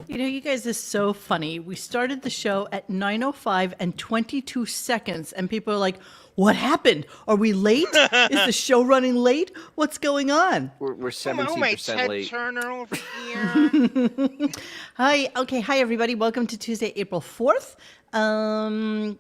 You know, you guys are so funny. We started the show at 9:05 and 22 seconds, and people are like, what happened? Are we late? Is the show running late? What's going on? We're Oh, my 17% Ted late. Turner over here. Hi. Okay. Hi, everybody. Welcome to Tuesday, April 4th.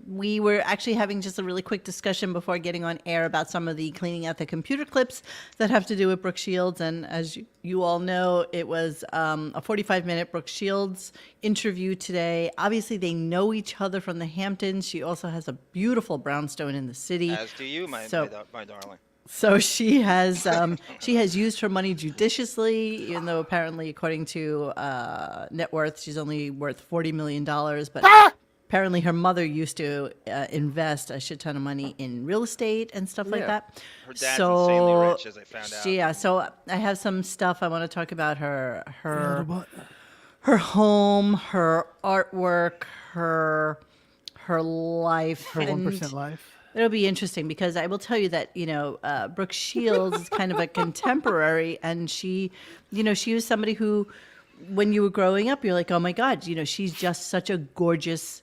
We were actually having just a really quick discussion before getting on air about some of the cleaning out the computer clips that have to do with Brooke Shields. And as you all know, it was a 45-minute Brooke Shields interview today. Obviously, they know each other from the Hamptons. She also has a beautiful brownstone in the city. As do you, my darling. So she has used her money judiciously, even though apparently, according to net worth, she's only worth $40 million. But apparently her mother used to invest a shit ton of money in real estate and stuff like that. Her dad's insanely rich, as I found out. Yeah, so I have some stuff I want to talk about her home, her artwork, her life. Her 1% life. It'll be interesting because I will tell you that, Brooke Shields is kind of a contemporary, and she was somebody who, when you were growing up, you're like, oh my God, she's just such a gorgeous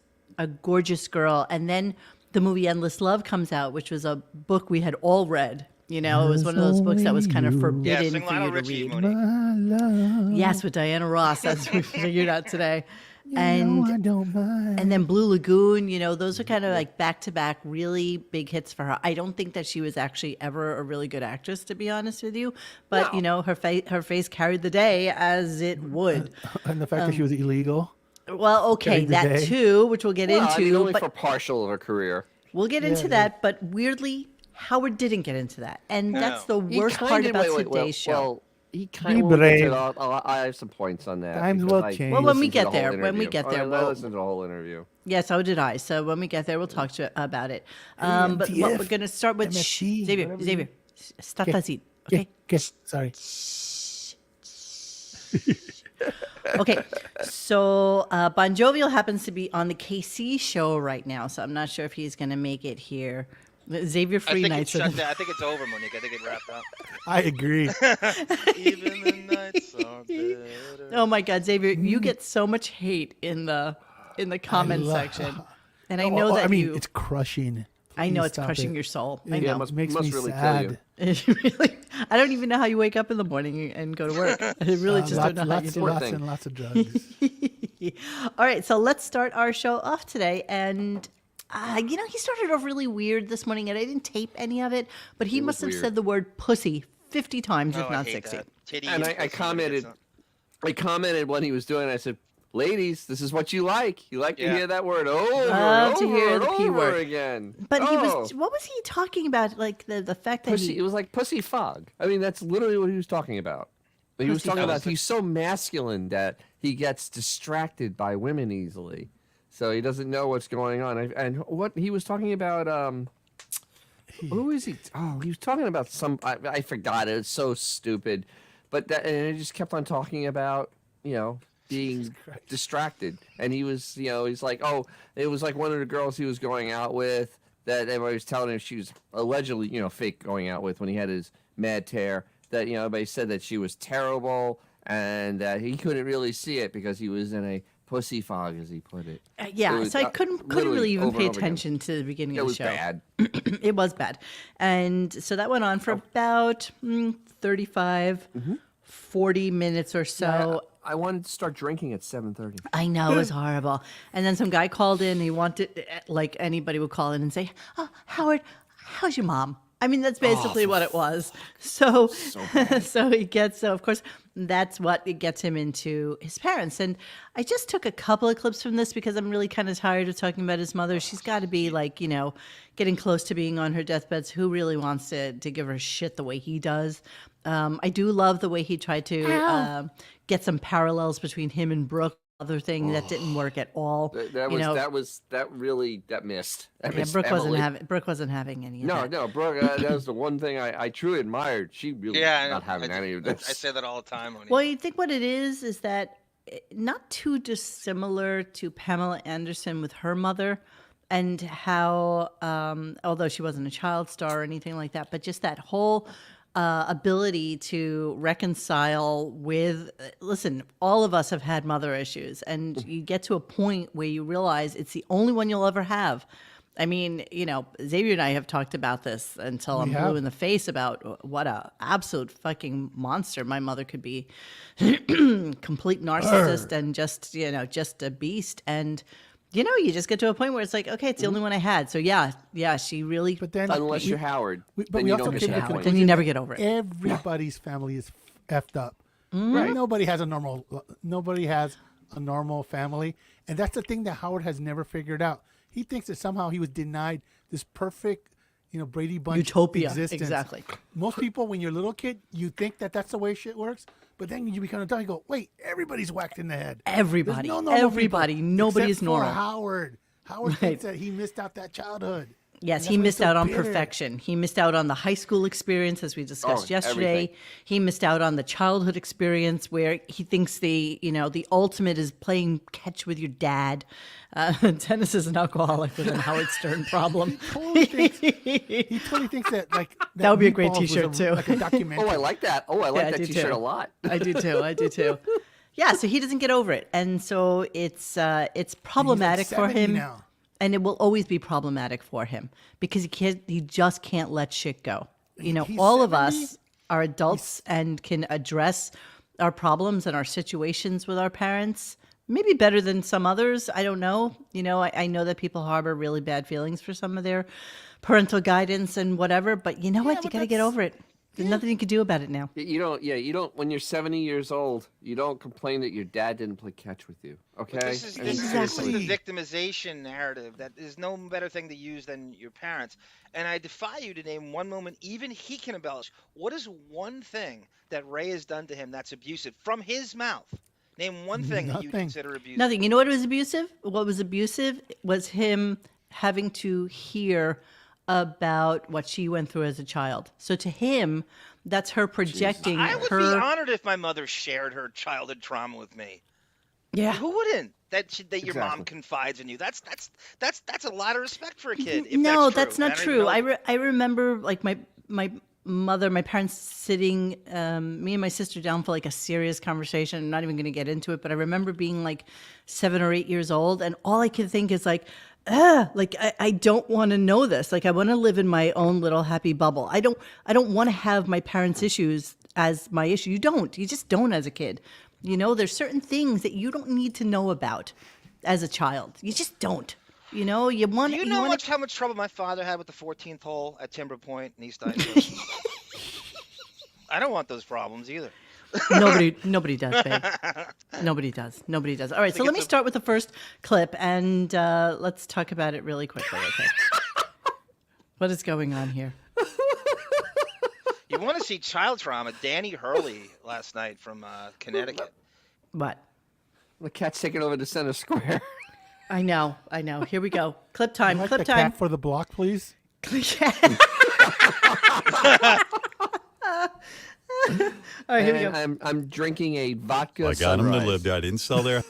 girl. And then the movie Endless Love comes out, which was a book we had all read. It was one of those books that was kind of forbidden for you to read. Love. Yes, with Diana Ross, as we figured out today. I don't mind. And then Blue Lagoon, those are kind of like back-to-back really big hits for her. I don't think that she was actually ever a really good actress, to be honest with you. But, her face carried the day as it would. And the fact that she was illegal. Well, okay, that day. too, which we'll get into. I mean, only but for partial of her career. we'll get into that. But weirdly, Howard didn't get into that. And that's the He worst kinda- part about wait, today's show. Well, he kind Be of brave. I have some points on that. Times because will I change. Well, when we listened to the get there, whole when we interview. get there, I we'll- listened to the whole interview. Yeah, so did I. So when we get there, we'll talk about it. But what AMTF, we're going to start with, MSC, Xavier, stop that seat, okay? Sorry. Okay, so Bon Jovial happens to be on the KC show right now, so I'm not sure if he's going to make it here. Xavier Free I think Nights. it's shut down. I think it's over, Monique. I think it wrapped up. I agree. Even the nights are bitter. Oh my God, Xavier, you get so much hate in the comment section, and I know that it's crushing. I know Please it's stop crushing it. your soul. Yeah, I know. it makes must me really kill sad. you. Really, I don't even know how you wake up in the morning and go to work. I really just don't know how you do it. Lots and lots of drugs. All right, so let's start our show off today. And, he started off really weird this morning, and I didn't tape any of it, but he must have weird. said the word pussy 50 times, if Oh, I not hate 60. that. Titty And is I pussy, commented. it's I commented when he was doing it. I said, "Ladies, this is what you like. You like to Yeah. hear that word over Love and to over hear and the P over word. again." But Oh. what was he talking about? Like the fact that Pussy, it was like pussy fog. I mean, that's literally what he was talking about. He was Pussy talking fog. about he's so masculine that he gets distracted by women easily, so he doesn't know what's going on. And what he was talking about, who is he? Oh, he was talking about some. I forgot it. It's so stupid, but that and he just kept on talking about being distracted. And he was he's like, oh, it was like one of the girls he was going out with that everybody was telling him she was allegedly fake going out with when he had his mad tear. That everybody said that she was terrible and that he couldn't really see it because he was in a pussy fog, as he put it. yeah, It was, so I couldn't literally really even over pay and over again. attention to the beginning It of the was show. bad. It was bad. And so that went on for about 35, 40 minutes or so. I wanted to start drinking at 7:30. I know, it was horrible. And then some guy called in. He wanted, like anybody would call in and say, oh, Howard, how's your mom? I mean, that's basically what it was. So of course, that's what it gets him into his parents. And I just took a couple of clips from this because I'm really kind of tired of talking about his mother. She's got to be like, getting close to being on her deathbed. So who really wants to give her shit the way he does? I do love the way he tried to get some parallels between him and Brooke. Other thing that didn't work at all. That missed. That Yeah, missed Brooke Emily. wasn't having any of No, that. no, Brooke. That was the one thing I truly admired. She really Yeah, not having I any of this. say that all the time. Monique. Well, you think what it is that not too dissimilar to Pamela Anderson with her mother, and how, although she wasn't a child star or anything like that, but just that whole ability to reconcile with, listen, all of us have had mother issues, and you get to a point where you realize it's the only one you'll ever have. I mean, Xavier and I have talked about this until I'm blue in the face about what a absolute fucking monster my mother could be. Complete narcissist and just a beast. And you just get to a point where it's like, okay, it's the only one I had. So yeah, she really. But then, Unless you're Howard, but then we you also don't came get to that the point. then you never get over it. Everybody's family is effed up. Mm-hmm. Right? Nobody has a normal family, and that's the thing that Howard has never figured out. He thinks that somehow he was denied this perfect, Brady Bunch Utopia, existence. exactly. Most people, when you're a little kid, you think that that's the way shit works, but then when you become an adult, you go, wait, everybody's whacked in the head. Everybody, There's no normal people, nobody is except normal. for Howard. Howard thinks that he missed out that childhood. Yes, And he that's why missed he's so out on bitter. perfection. He missed out on the high school experience, as we discussed yesterday. everything. He missed out on the childhood experience where he thinks the ultimate is playing catch with your dad. Dennis is an alcoholic with a Howard Stern problem. He totally thinks that That would be a great Meatballs was T-shirt, too. Like a documentary. Oh, I like that. Oh, I like I that do T-shirt too. a lot. I do too. Yeah, so he doesn't get over it, and so it's problematic for 70 him. now. And it will always be problematic for him because he just can't let shit go. He's All of 70? us are adults and can address our problems and our situations with our parents, maybe better than some others. I don't know. I know that people harbor really bad feelings for some of their parental guidance and whatever, but you know what? You but got to get that's- over it. There's nothing you can do about it now. You don't, when you're 70 years old, you don't complain that your dad didn't play catch with you, okay? This is, I mean, this, Exactly. this is the victimization narrative. That is no better thing to use than your parents. And I defy you to name one moment, even he can embellish. What is one thing that Ray has done to him that's abusive from his mouth? Name one thing that you Nothing. consider abusive. Nothing. You know what was abusive? What was abusive was him having to hear about what she went through as a child. So to him, that's her projecting I would her. be honored if my mother shared her childhood trauma with me. Yeah. Who wouldn't? That your mom Exactly. confides in you. That's a lot of respect for a kid. If No, that's not true. I don't true. even know. I remember like my mother, my parents sitting me and my sister down for like a serious conversation. I'm not even going to get into it, but I remember being like 7 or 8 years old, and all I could think is like, I don't want to know this. Like I want to live in my own little happy bubble. I don't want to have my parents' issues as my issue. You just don't as a kid. There's certain things that you don't need to know about as a child. You just don't. You want. Do you know how much trouble my father had with the 14th hole at Timber Point in East Islip? I don't want those problems either. Nobody does, babe. Nobody does. All right, so let me start with the first clip, and let's talk about it really quickly, okay? What is going on here? You want to see child trauma? Danny Hurley last night from Connecticut. What? The cat's taking over the center square. I know. Here we go. Clip time. Like Clip the time. cat for the block, please. All right, here we go. And I'm drinking a vodka I got them sunrise. to live there. I didn't sell their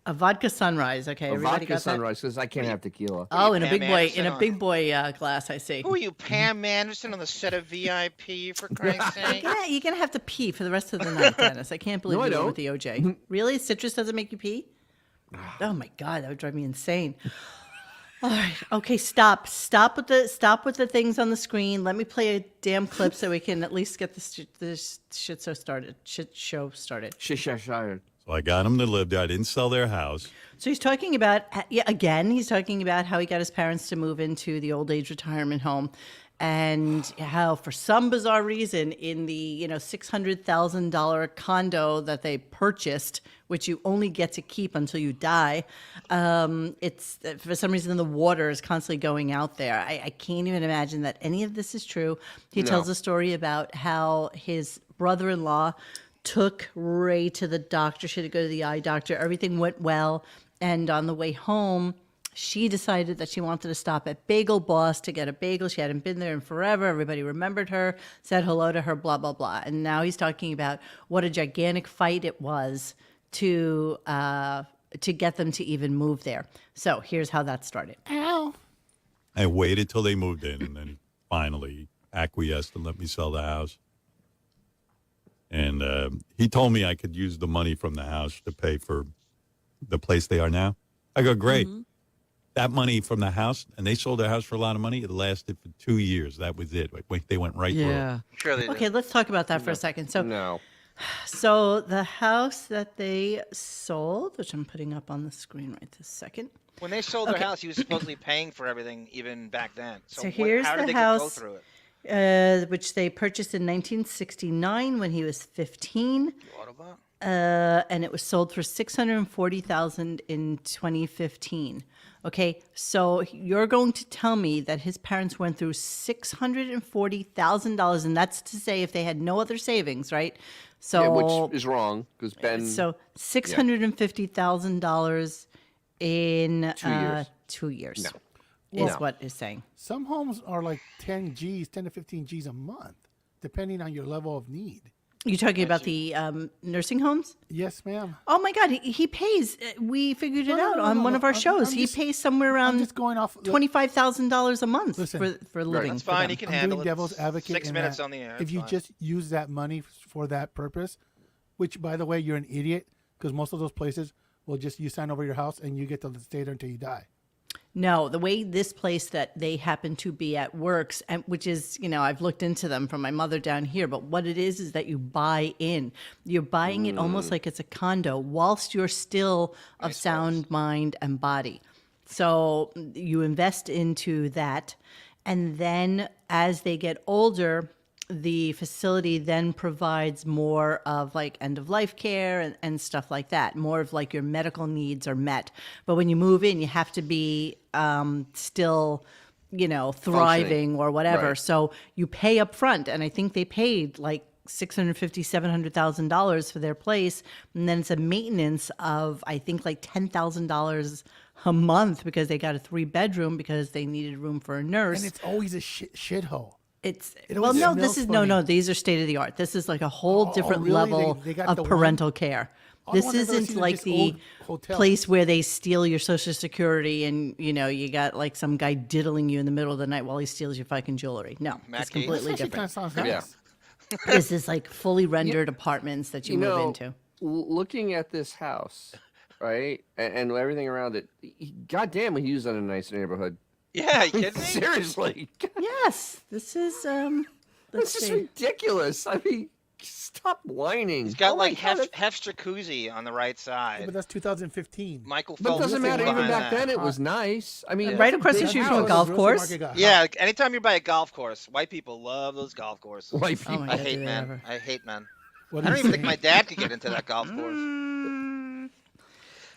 A vodka sunrise. Okay, A everybody vodka got that? sunrise because I can't have tequila. Oh, in a Pam big boy, Anderson glass. I see. Who are you, Pam Anderson on the set of VIP, for Christ's sake? Yeah, you're gonna have to pee for the rest of the night, Dennis. I can't believe No, I you went don't. with the OJ. Really? Citrus doesn't make you pee? Oh my god, that would drive me insane. All right, okay, stop with the things on the screen. Let me play a damn clip so we can at least get this shit show started. Shire. So I got them to live there. I didn't sell their house. So he's talking about, he's talking about how he got his parents to move into the old age retirement home, and how for some bizarre reason in the $600,000 condo that they purchased, which you only get to keep until you die, it's for some reason the water is constantly going out there. I can't even imagine that any of this is true. He tells a story about how his brother-in-law took Ray to the doctor. She had to go to the eye doctor. Everything went well. And on the way home, she decided that she wanted to stop at Bagel Boss to get a bagel. She hadn't been there in forever. Everybody remembered her, said hello to her, blah, blah, blah. And now he's talking about what a gigantic fight it was to get them to even move there. So here's how that started. Ow. I waited till they moved in, and then finally acquiesced and let me sell the house. And he told me I could use the money from the house to pay for the place they are now. I go, great. That money from the house, and they sold their house for a lot of money. It lasted for 2 years. That was it. Like, they went right through. Sure they Okay, did. let's talk about that for a second. So, No. so the house that they sold, which I'm putting up on the screen right this second. When they sold their house, he was supposedly paying for everything even back then. So here's how did the they go house, through it? Which they purchased in 1969 when he was 15. Autobot? And it was sold for $640,000 in 2015. Okay, so you're going to tell me that his parents went through $640,000, and that's to say if they had no other savings, right? So, Yeah, which is wrong because Ben. so $650,000 in 2 years. 2 years No. is No. what is saying. Some homes are like 10 to 15 G's a month, depending on your level of need. You're talking about the nursing homes? Yes, ma'am. Oh my God, he pays. We figured it No, out no, on no, one no. of our I'm shows. He just- pays somewhere I'm around just going off. $25,000 a month Listen, for living. That's for fine. them. He can I'm handle doing it. devil's advocate. 6 in minutes that on the air. If it's you fine. just use that money for that purpose, which, by the way, you're an idiot because most of those places will just you sign over your house and you get to stay there until you die. No, the way this place that they happen to be at works, and which is, I've looked into them from my mother down here, but what it is that you buy in. You're buying it almost like it's a condo whilst you're still of sound mind and body. So you invest into that. And then as they get older, the facility then provides more of like end of life care and stuff like that. More of like your medical needs are met. But when you move in, you have to be still, thriving or whatever. Right. So you pay up front. And I think they paid like $650,000, $700,000 for their place. And then it's a maintenance of, I think, like $10,000 a month because they got a 3-bedroom because they needed room for a nurse. And it's always a shithole. It's It well, always no. smells This is funny. no. These are state of the art. This is like a whole different really? level They got of the one- parental care. All the This ones I've ever isn't seen are like just the old hotels. place where they steal your Social Security and you got like some guy diddling you in the middle of the night while he steals your fucking jewelry. No, Matt it's Gaetz. completely Actually, kind different. of sounds nice. Yeah. This is like fully rendered apartments that you move into. Looking at this house, right, and everything around it, goddamn, he was in a nice neighborhood. Yeah, you kidding me? Seriously, Yes, this is. Let's this is see. ridiculous. I mean, stop whining. He's got Oh my like God, Hef's jacuzzi on the right Yeah, side. but that's 2015. Michael But it Phelps doesn't is matter. Even behind back that. then, it was nice. I mean, Right across the big street from a house. golf Grocery course? market got Yeah, hot. like, anytime you're by a golf course, white people love those golf courses. White Oh people. my I God, hate do they men. ever. I hate men. What I don't do you even think say? my dad could get into that golf course.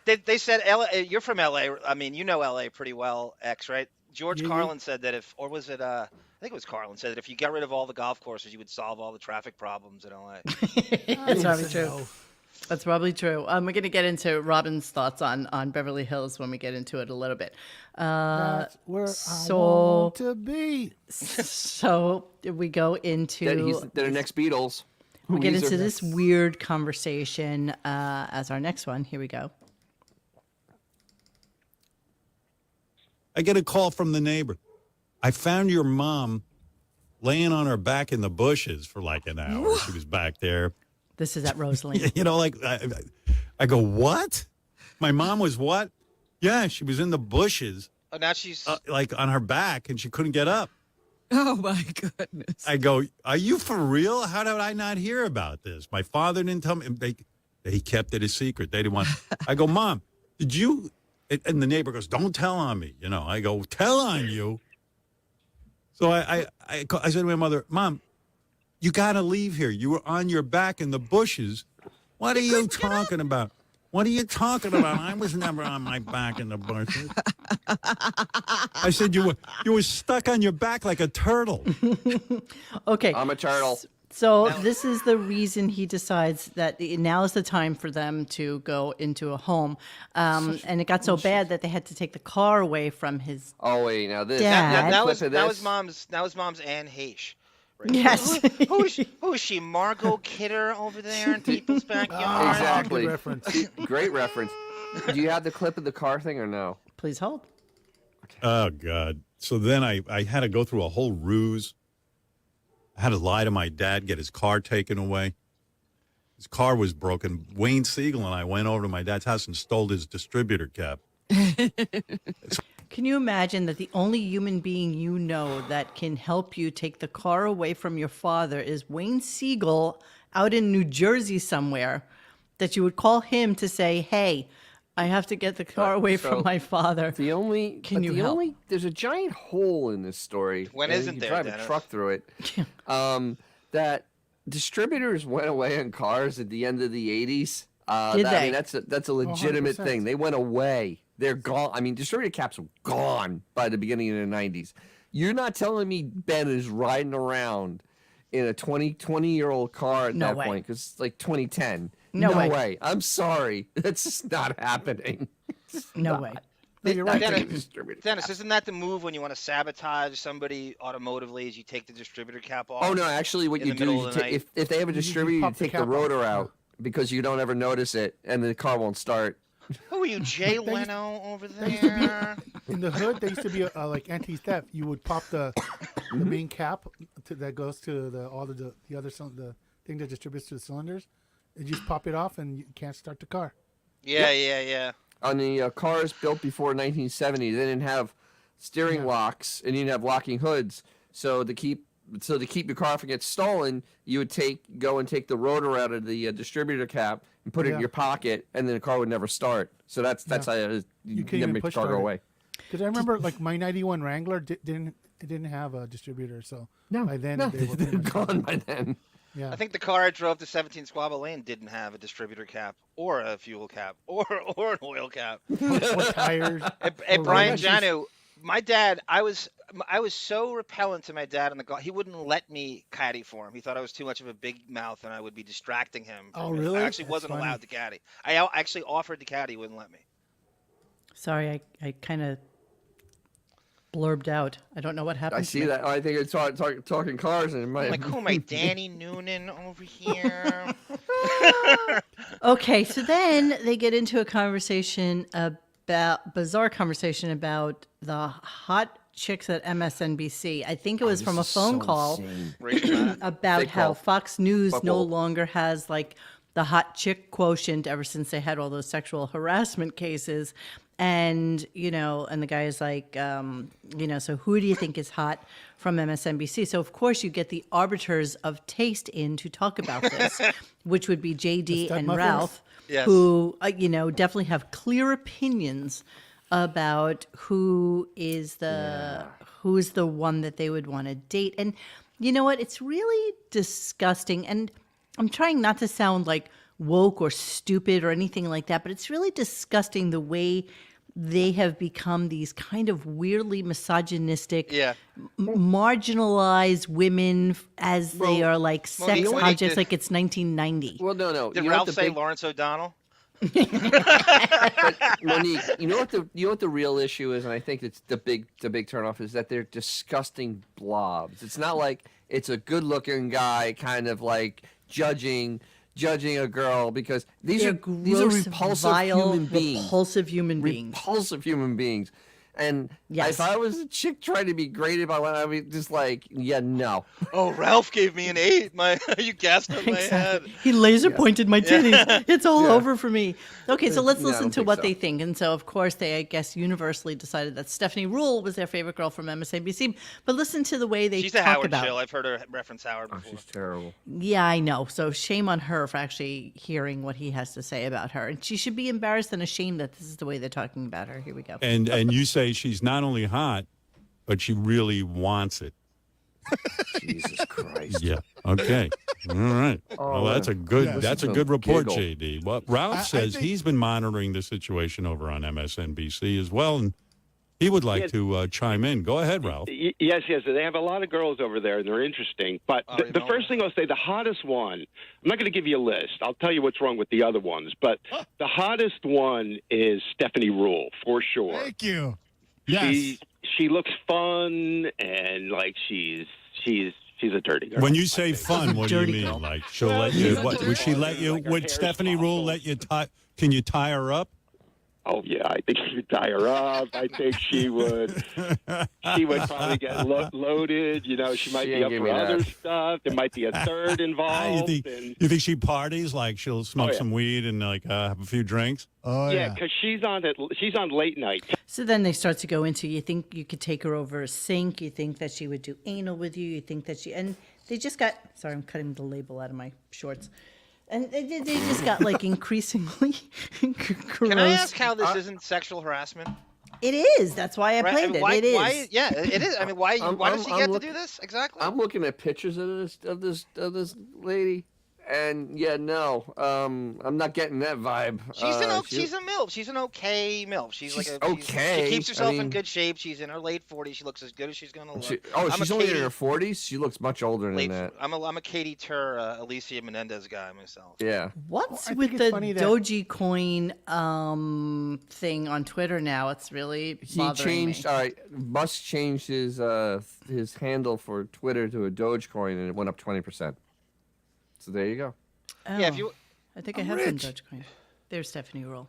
They said LA, you're from LA. I mean, you know LA pretty well, X, right? George Yeah, Carlin said that if, or was it? I think it was Carlin said that if you got rid of all the golf courses, you would solve all the traffic problems in LA. That's probably Yes, true. no. That's probably true. We're going to get into Robin's thoughts on Beverly Hills when we get into it a little bit. That's where I so- want to be. So we go into They're the next Beatles. we get Weezer. into this weird conversation as our next one. Here we go. I get a call from the neighbor. I found your mom laying on her back in the bushes for like an hour. She was back there. This is at Rosalie. You know, like, I go, what? My mom was what? Yeah, she was in the bushes, Oh, now she's. like on her back, and she couldn't get up. Oh my goodness. I go, are you for real? How did I not hear about this? My father didn't tell me. They kept it a secret. They didn't want. I go, Mom, did you? And the neighbor goes, don't tell on me. You know, I go, tell on you. So I said to my mother, Mom, you got to leave here. You were on your back in the bushes. What are you talking about? What are you talking about? I was never on my back in the bushes. I said, you were stuck on your back like a turtle. Okay. I'm a turtle. So this is the reason he decides that now is the time for them to go into a home. And it got so bad that they had to take the car away from his. Oh wait, now this. Dad. that clip was of that was this- mom's Anne Heche. Right? Yes. Who is she? Margot Kidder over there in people's backyard. Ah, Exactly. good reference. Great reference. Do you have the clip of the car thing or no? Please hold. Oh, God. So then I had to go through a whole ruse. I had to lie to my dad, get his car taken away. His car was broken. Wayne Siegel and I went over to my dad's house and stole his distributor cap. Can you imagine that the only human being you know that can help you take the car away from your father is Wayne Siegel out in New Jersey somewhere, that you would call him to say, hey, I have to get the car away so from my father. Can you help? There's a giant hole in this story. When and isn't you there, drive Dennis? a truck through it. That distributors went away on cars at the end of the 80s. Did they? I mean, that's a legitimate 100%. thing. They went away. They're gone. I mean, distributor caps were gone by the beginning of the 90s. You're not telling me Ben is riding around in a 20-year-old car at No that way. point, because it's like 2010. No way. way. I'm sorry. That's just not happening. No way. No, you're right. Dennis, isn't that the move when you want to sabotage somebody automotively? Is you take the distributor cap off? Oh no, actually, what in you the do middle is of the night? if they have a You distributor, you pop the take the cap off. rotor out because you don't ever notice it, and the car won't start. Who are you, Jay That used- Leno over that used to be- there? In the hood, there used to be like anti-theft. You would pop the main cap that goes to the other the thing that distributes to the cylinders, and you just pop it off, and you can't start the car. Yeah. On the cars built before 1970, they didn't have steering locks and you didn't have locking hoods. So to keep your car from getting stolen, you would go and take the rotor out of the distributor cap and put it in your pocket, and then the car would never start. So that's how you You never can't even make the push car go start it. away. Because I remember, like my '91 Wrangler didn't have a distributor, so by then they were pretty they're much gone by then. Yeah. I think the car I drove to 17 Squabble Lane didn't have a distributor cap or a fuel cap or an oil cap. What tires? Hey, Oh, Brian really? Janu, my dad, I was so repellent to my dad in the car. He wouldn't let me caddy for him. He thought I was too much of a big mouth and I would be distracting him. Oh, from it. really? I actually That's wasn't funny. allowed to caddy. I actually offered to caddy, he wouldn't let me. Sorry, I kind of blurbed out. I don't know what happened. I to see me. that. I think it's talking cars, and it might. I'm like, who am I, Danny Noonan over here? Okay, so then they get into a bizarre conversation about the hot chicks at MSNBC. I think it was from a phone call about Fake how call. Fox News no Bubble. longer has like the hot chick quotient ever since they had all those sexual harassment cases. And, and the guy is like, so who do you think is hot from MSNBC? So, of course, you get the arbiters of taste in to talk about this, which would be JD stud and muffins? Ralph, Yes. who, definitely have clear opinions about who is the one that they would want to date. And you know what? It's really disgusting. And I'm trying not to sound like woke or stupid or anything like that, but it's really disgusting the way they have become these kind of weirdly misogynistic, marginalized women as they are like sex Monique, objects, did- like it's 1990. Well, no. Did You know what Ralph the say big- Lawrence O'Donnell? Monique, you know what the real issue is, and I think it's the big turnoff is that they're disgusting blobs. It's not like it's a good looking guy kind of like judging a girl, because these are gross, repulsive vile, human beings. repulsive human beings. Repulsive human beings. And Yes. if I was a chick trying to be great about it, I'd be just like, no. Oh, Ralph gave me an 8. You gassed up my head. He laser pointed my titties. It's all over for me. Okay, so let's No, I listen don't to think what so. they think. And so, of course, they, I guess, universally decided that Stephanie Rule was their favorite girl from MSNBC. But listen to the way they She's a talk Howard about. chill. I've heard her reference Howard before. She's terrible. Yeah, I know. So shame on her for actually hearing what he has to say about her. And she should be embarrassed and ashamed that this is the way they're talking about her. Here we go. And you say she's not only hot, but she really wants it. Jesus Christ. Yeah. Okay. All right. Well, that's a good. Yeah. That's a good report, Giggle. JD. Well, Ralph I says think- he's been monitoring the situation over on MSNBC as well, and he would like to chime in. Go ahead, Ralph. Yes. They have a lot of girls over there, and they're interesting. But Oh, the first thing I'll say, the hottest one, I'm not going to give you a list. I'll tell you what's wrong with the other ones. But the hottest one is Stephanie Rule, for sure. Thank you. Yes. She looks fun, and like she's a dirty girl. When you say fun, what do you Dirty mean? girl. Like she'll let you? What would she let you? Like her Would hair's Stephanie Rule awful. let you tie? Can you tie her up? Oh yeah, I think she would tie her up. I think she would. She would probably get loaded. You know, she might She be ain't up give for me other that. stuff. There might be a third You involved. think you think she parties? Like she'll smoke yeah. some weed and like have a few drinks? Oh, yeah, because she's on late night. So then they start to go into, you think you could take her over a sink, you think that she would do anal with you, you think that and they just got, sorry, I'm cutting the label out of my shorts. And they just got like increasingly gross. Can I ask how this isn't sexual harassment? It is. That's why I Right? played why, it. It why, is. Yeah, it is. I mean, why does she get to do this exactly? I'm looking at pictures of this lady, and yeah, no, I'm not getting that vibe. She's a MILF. She's an okay MILF. She's okay. She keeps herself I mean, in good shape. She's in her late 40s. She looks as good as she's gonna look. She's only in her 40s. She looks much older than that. I'm a Katie Tur, Alicia Menendez guy myself. Yeah. What's I with think the it's funny that- Dogecoin thing on Twitter now? It's really He bothering changed. me. All right, Musk changed his handle for Twitter to a Dogecoin, and it went up 20%. So there you go. Yeah, if Oh, you I think I have some Dogecoin. There's Stephanie Roll.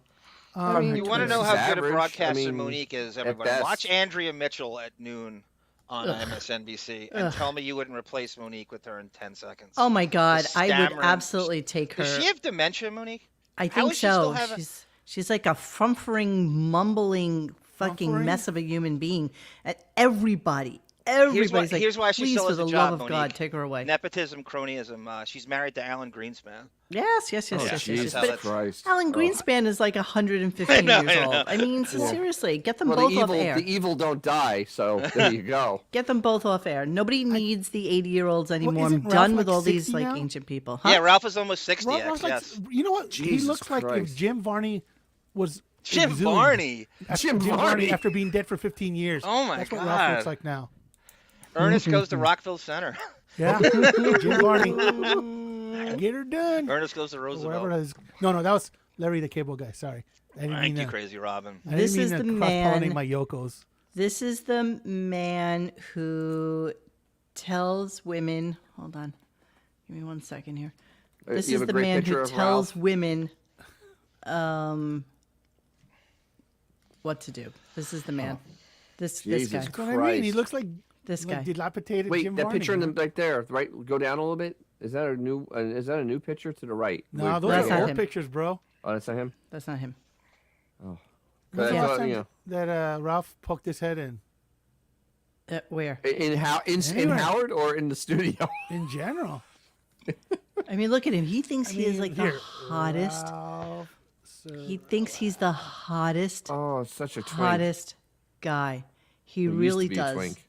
you want to know how good a Average, broadcaster I mean, Monique is, at everybody best. watch Andrea Mitchell at noon on MSNBC and tell me you wouldn't replace Monique with her in 10 seconds. Oh my God, I would stammering- absolutely take her. Does she have dementia, Monique? I How think is she still so. having- She's like a frumphering, mumbling, fucking Frumphering? mess of a human being. And everybody's like, here's why she please, still for has the a job, love of God, Monique. take her away. Nepotism, cronyism. She's married to Alan Greenspan. Yes. Jesus But Christ. Alan Greenspan is like 115 years I know. old. I mean, seriously, get them Well, both off air. the evil don't die. So there you go. Get them both off air. Nobody needs the 80-year-olds anymore. I'm isn't done Ralph with like all these 60 like now? ancient people. Huh? Yeah, Ralph is almost 60. Ralph's like, yes. you know what? he Jesus looks like if Christ. Jim Varney was Jim exhumed Varney. after Jim Varney. after being dead for 15 years. Oh, my That's what God. Ralph looks like now. Ernest goes to Rockville Center. Yeah, Jim Varney. Get her done. Ernest goes to Or whatever Roosevelt. that is. No, that was Larry the Cable Guy. Sorry, I didn't Thank mean you, to. Crazy Robin. I didn't This mean is to the cross-pollinate man- my Yokos. This is the man who tells women. Hold on, give me 1 second here. This You is have a the great man picture who of tells Ralph. women what to do. This is the man. This Jesus guy. That's what I mean. He Christ. looks like This guy. dilapidated Wait, Jim that Varney. picture in the right there, right? Go down a little bit. Is that a new picture to the right? No, Wait, those That's are not old him. pictures, bro. Oh, that's not him. That's not him. When's But the I last thought, time you know, that Ralph poked his head in? Where? in Anywhere. Howard or in the studio? In general. I mean, look at him. He thinks he is like the Here, hottest. Ralph, He thinks he's the hottest, Oh, it's such a twink. hottest guy. He He used to really be a does. twink.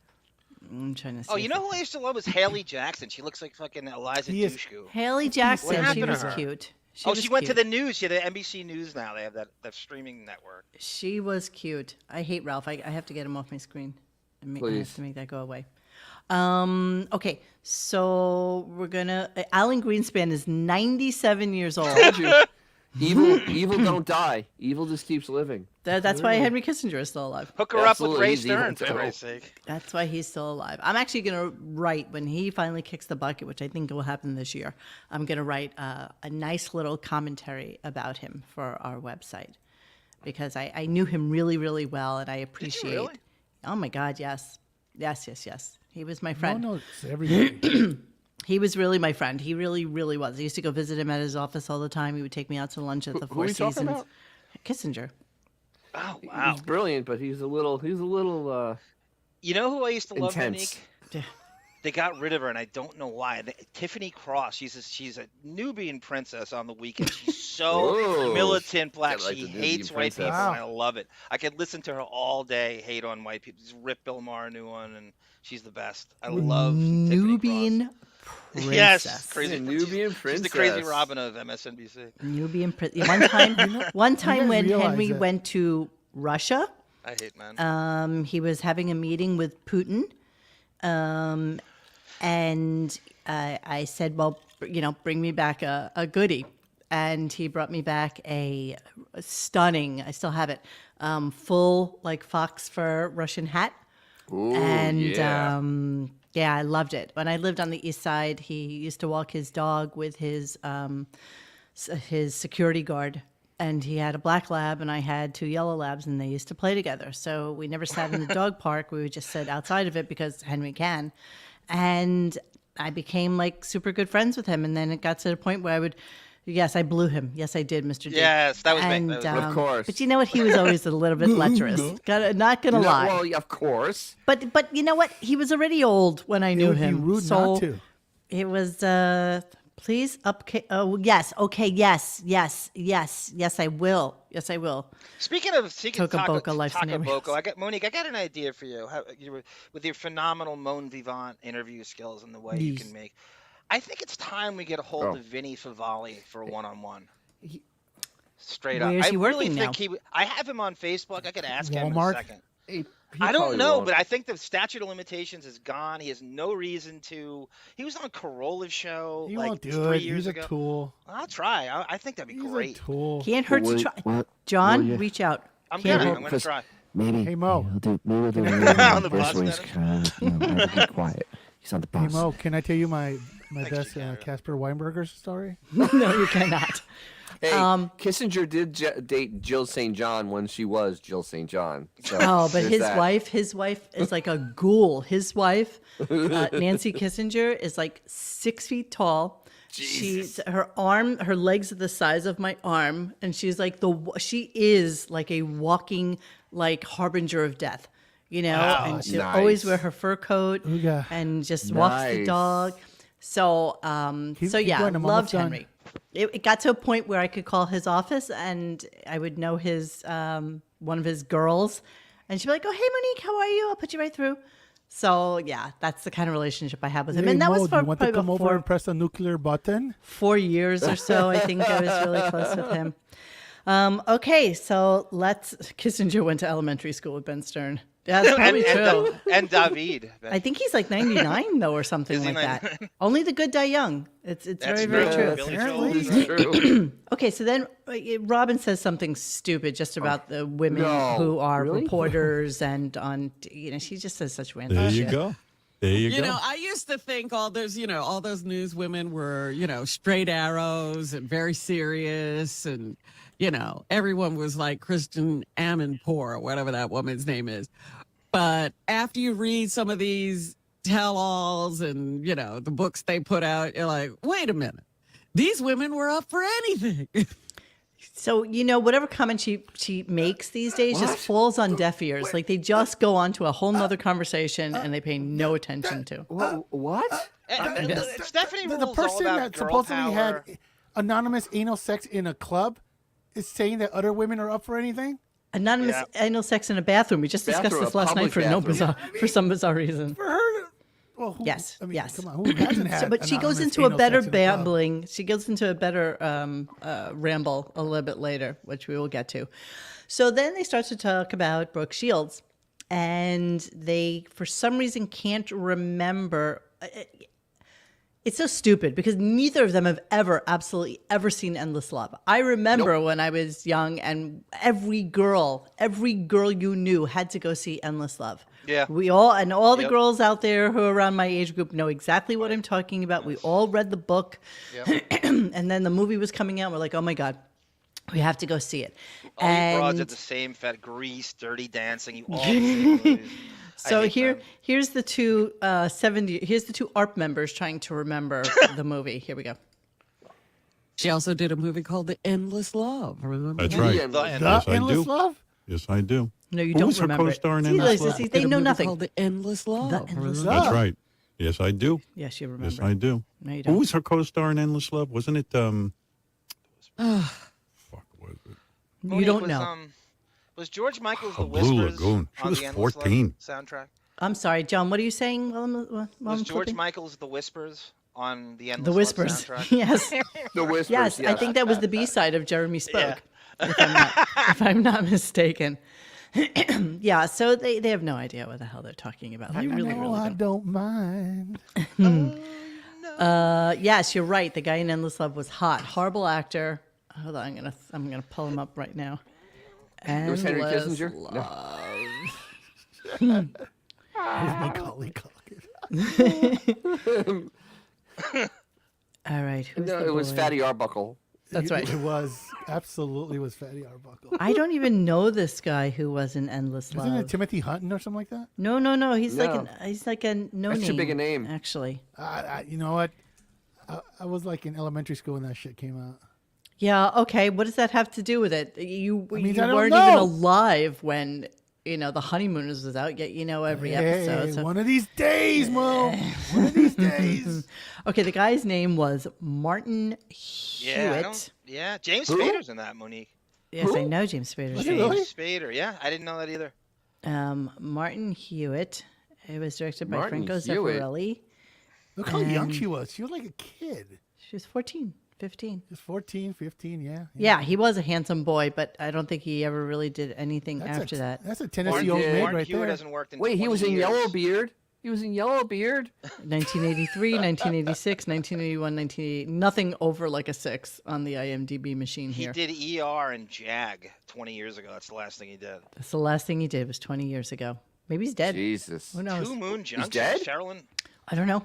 I'm trying to see. Oh, if you know who I used to love was Haley Jackson. She looks like fucking Eliza He is- Dushku. Haley Jackson. She happened to was her? cute. She went to cute. the news. She had the NBC News now. They have that streaming network. She was cute. I hate Ralph. I have to get him off my screen. I have Please. to make that go away. Okay, so we're gonna. Alan Greenspan is 97 years old. Told you. Evil don't die. Evil just keeps living. That's why Henry Kissinger is still alive. Hook her up with Absolutely, Ray he's evil Stern, for too. Christ's sake. That's why he's still alive. I'm actually going to write, when he finally kicks the bucket, which I think will happen this year, I'm going to write a nice little commentary about him for our website. Because I knew him really, really well, and I appreciate. really? Oh my God, yes. Yes. He was my friend. No, it's everybody. He was really my friend. He really, really was. I used to go visit him at his office all the time. He would take me out to lunch at the Who Four are you talking Seasons. about? Kissinger. Oh, wow. He's brilliant, but he's a little You know who I used to love, intense. Monique? They got rid of her, and I don't know why. Tiffany Cross. She's a Nubian princess on the weekend. She's so Whoa. militant black. I like She the Nubian hates white people, princess. and I love it. I could listen to her all day, hate on white people. Just rip Bill Maher a new one, and she's the best. I love Tiffany Nubian Cross. princess. Yes, crazy. She's a Nubian She's the crazy princess. Robin of MSNBC. Nubian princess. One time guys when realize Henry that- went to Russia, I hate men. he was having a meeting with Putin, and I said, "Well, bring me back a goodie," and he brought me back a stunning. I still have it, full like fox fur Russian hat, Ooh, and yeah. yeah, I loved it. When I lived on the east side, he used to walk his dog with his security guard. and he had a black lab and I had 2 yellow labs, and they used to play together. So we never sat in the dog park. We would just sit outside of it because Henry can. And I became like super good friends with him. And then it got to the point where yes, I blew him. Yes, I did, Mr. D. Yes, that was me. And, That was me. Of course. But you know what? He was always a little bit lecherous. Not gonna No, lie. well, of course. But you know what? He was already old when I knew It would him. be rude so not to. it was please oh yes, okay, yes, I will. Yes, I will. Speaking of Toca Boca Life Taco Scenarios. Boca, Monique, I got an idea for you. With your phenomenal Mon Vivant interview skills and the way you can make. I think it's time we get a hold of Vinny Favale for a one-on-one. Straight up. Where's he I really working think now? I have him on Facebook. I could ask him in a Walmart? second. He I don't probably know, won't. but I think the statute of limitations is gone. He has no reason to. He was on Corolla's show He like won't do 3 it. years He's a ago. tool. I'll try. I think that'd be He's great. a tool. Can't hurt to try. John, reach out. I'm Can't gonna. hurt- I'm gonna try. Maybe. Hey, Mo. Maybe we'll do On the first bus, where he's kind of, be quiet. He's on the Hey, bus. Mo, can I tell you my Thanks, best Chicago. Casper Weinberger story? No, you cannot. Hey, Kissinger did date Jill St. John when she was Jill St. John. So Oh, but there's his that. wife is like a ghoul. His wife, Nancy Kissinger, is like 6 feet tall. Jesus. Her legs are the size of my arm, and she is like a walking like harbinger of death, you know. Wow. And she'll Nice. always wear her fur coat Ooga. and just walks the Nice. dog. So, Keep yeah, going, I'm loved almost done. Henry. It got to a point where I could call his office and I would know his one of his girls, and she'd be like, "Oh, hey Monique, how are you? I'll put you right through." So yeah, that's the kind of relationship I have with him, Hey, and that Mo, was do you for want probably to come about over and press the nuclear button? 4 years or so. I think I was really close with him. Okay, so Kissinger went to elementary school with Ben Stern. Yeah, that's probably true. And David. I think he's like 99 though, or something Is he like that. 99? Only the good die young. It's That's very, very true. true. Billy Joel. It's true. Okay, so then Robin says something stupid just about the women No. who are Really? reporters and on, she just says such random There shit. you go. There you You go. know, I used to think all those news women were, straight arrows and very serious. And, everyone was like Christian Amanpour or whatever that woman's name is. But after you read some of these tell-alls and, the books they put out, you're like, wait a minute. These women were up for anything. So, whatever comment she makes these days just falls on deaf ears. Like they just go on to a whole nother conversation and they pay no attention to. What? Stephanie The rules all person about that girl supposedly power. had anonymous anal sex in a club is saying that other women are up for anything? Anonymous anal sex in a bathroom. We just discussed Bathroom, this a last night public for some bizarre reason. For her to, well, who, Yes, I mean, yes. come on, who hasn't had But she goes anonymous into a anal better sex in a club? babbling. She goes into a better ramble a little bit later, which we will get to. So then they start to talk about Brooke Shields, and they, for some reason, can't remember. It's so stupid because neither of them have absolutely ever seen Endless Love. I remember when I was young, and every girl you knew had to go see Endless Love. Yeah. All the Yep. girls out there who are around my age group know exactly what I'm talking about. We all read the book, and then the movie was coming out. We're like, oh my God, we have to go see it. All you broads And at the same fat Grease, Dirty Dancing. You all see the movies. I so hate them. here's the two here's the two ARP members trying to remember the movie. Here we go. She also did a movie called The Endless Love. Remember That's that? right. Yeah, The The Yes, I Endless do. Love? Yes, I do. No, you Who don't was her remember. co-star in See, Endless Liz, Love? see, Did they a know movie nothing. Called The Endless Love. The Endless Remember? That's right. Yes, I do. Yes, you remember. Yes, I do. No, you Who don't. was her co-star in Endless Love? Wasn't it? Fuck, was it? You Monique, don't was, know. Was George Michael's The Oh, Blue Whispers Lagoon. She on was the Endless Love 14. soundtrack? I'm sorry, John. What are you saying? While Was I'm George clipping? Michael's The Whispers on the Endless The Love Whispers. soundtrack? Yes. The Whispers. Yes, I think that was the B-side of Jeremy Spoke, Yeah. if I'm not mistaken. Yeah, so they have no idea what the hell they're talking about. They really, No, really I don't. don't mind. Yes, you're right. The guy in Endless Love was hot. Horrible actor. Hold on, I'm gonna pull him up right now. It was Henry Endless Kissinger. No. Love. Here's Macaulay Culkin. All right, who's No, the it was boy? Fatty Arbuckle. That's right. It was absolutely was Fatty Arbuckle. I don't even know this guy who was in Endless Love. Isn't it Timothy Hutton or something like that? No. He's No. like a no That's name. too big a name. Actually. You know what? I was like in elementary school when that shit came out. Yeah. Okay. What does that have to do with it? You I weren't don't even know. alive when the Honeymooners was out. Yet you know every episode. Hey, So. one of these days, Mo. One of these days. Okay. The guy's name was Martin Hewitt. James Spader's in that, Monique. Yes, I know James Spader's Was name. it really? James Spader, yeah. I didn't know that either. Martin Hewitt. It was directed by Martin Franco Hewitt. Zeffirelli. Look how young she was. She was like a kid. She was 14, 15. Just 14, 15, yeah. Yeah, he was a handsome boy, but I don't think he ever really did anything That's after that. That's a Tennessee old did. maid Martin right Hewitt there. hasn't worked in Wait, he 20 was in years. Yellowbeard. He was in Yellowbeard. 1983, 1986, 1981, 1988. Nothing over like a 6 on the IMDb machine He here. did ER and JAG 20 years ago. That's the last thing he did. That's the last thing he did was 20 years ago. Maybe he's dead. Jesus. Who knows? Two Moon Junction. dead? Sherilyn? I don't know.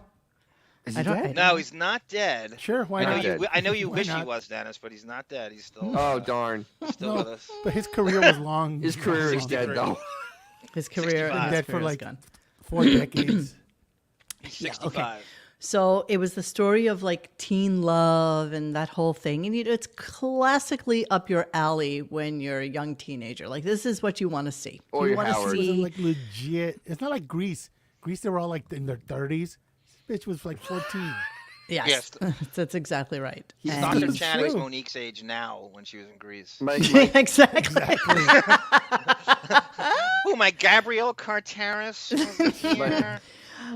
Is I he don't- dead? No, he's not dead. Sure, why I know not? dead. I know you Why wish he not? was, Dennis, but he's not dead. He's still, Oh, darn. still with us. But his career was long. His career is dead, 63. though. His career, 65. his Dead for career is like gone. 4 decades. He's 65. So it was the story of like teen love and that whole thing. And it's classically up your alley when you're a young teenager. Like this is what you want to see. Or you you're want to Howard. It wasn't see. like legit. It's not like Grease. Grease, they were all like in their 30s. This bitch was like 14. Yes, that's exactly right. He's And- Dr. It's Channing's true. Monique's age now when she was in Greece. exactly. Oh, my Gabrielle Carteris was here.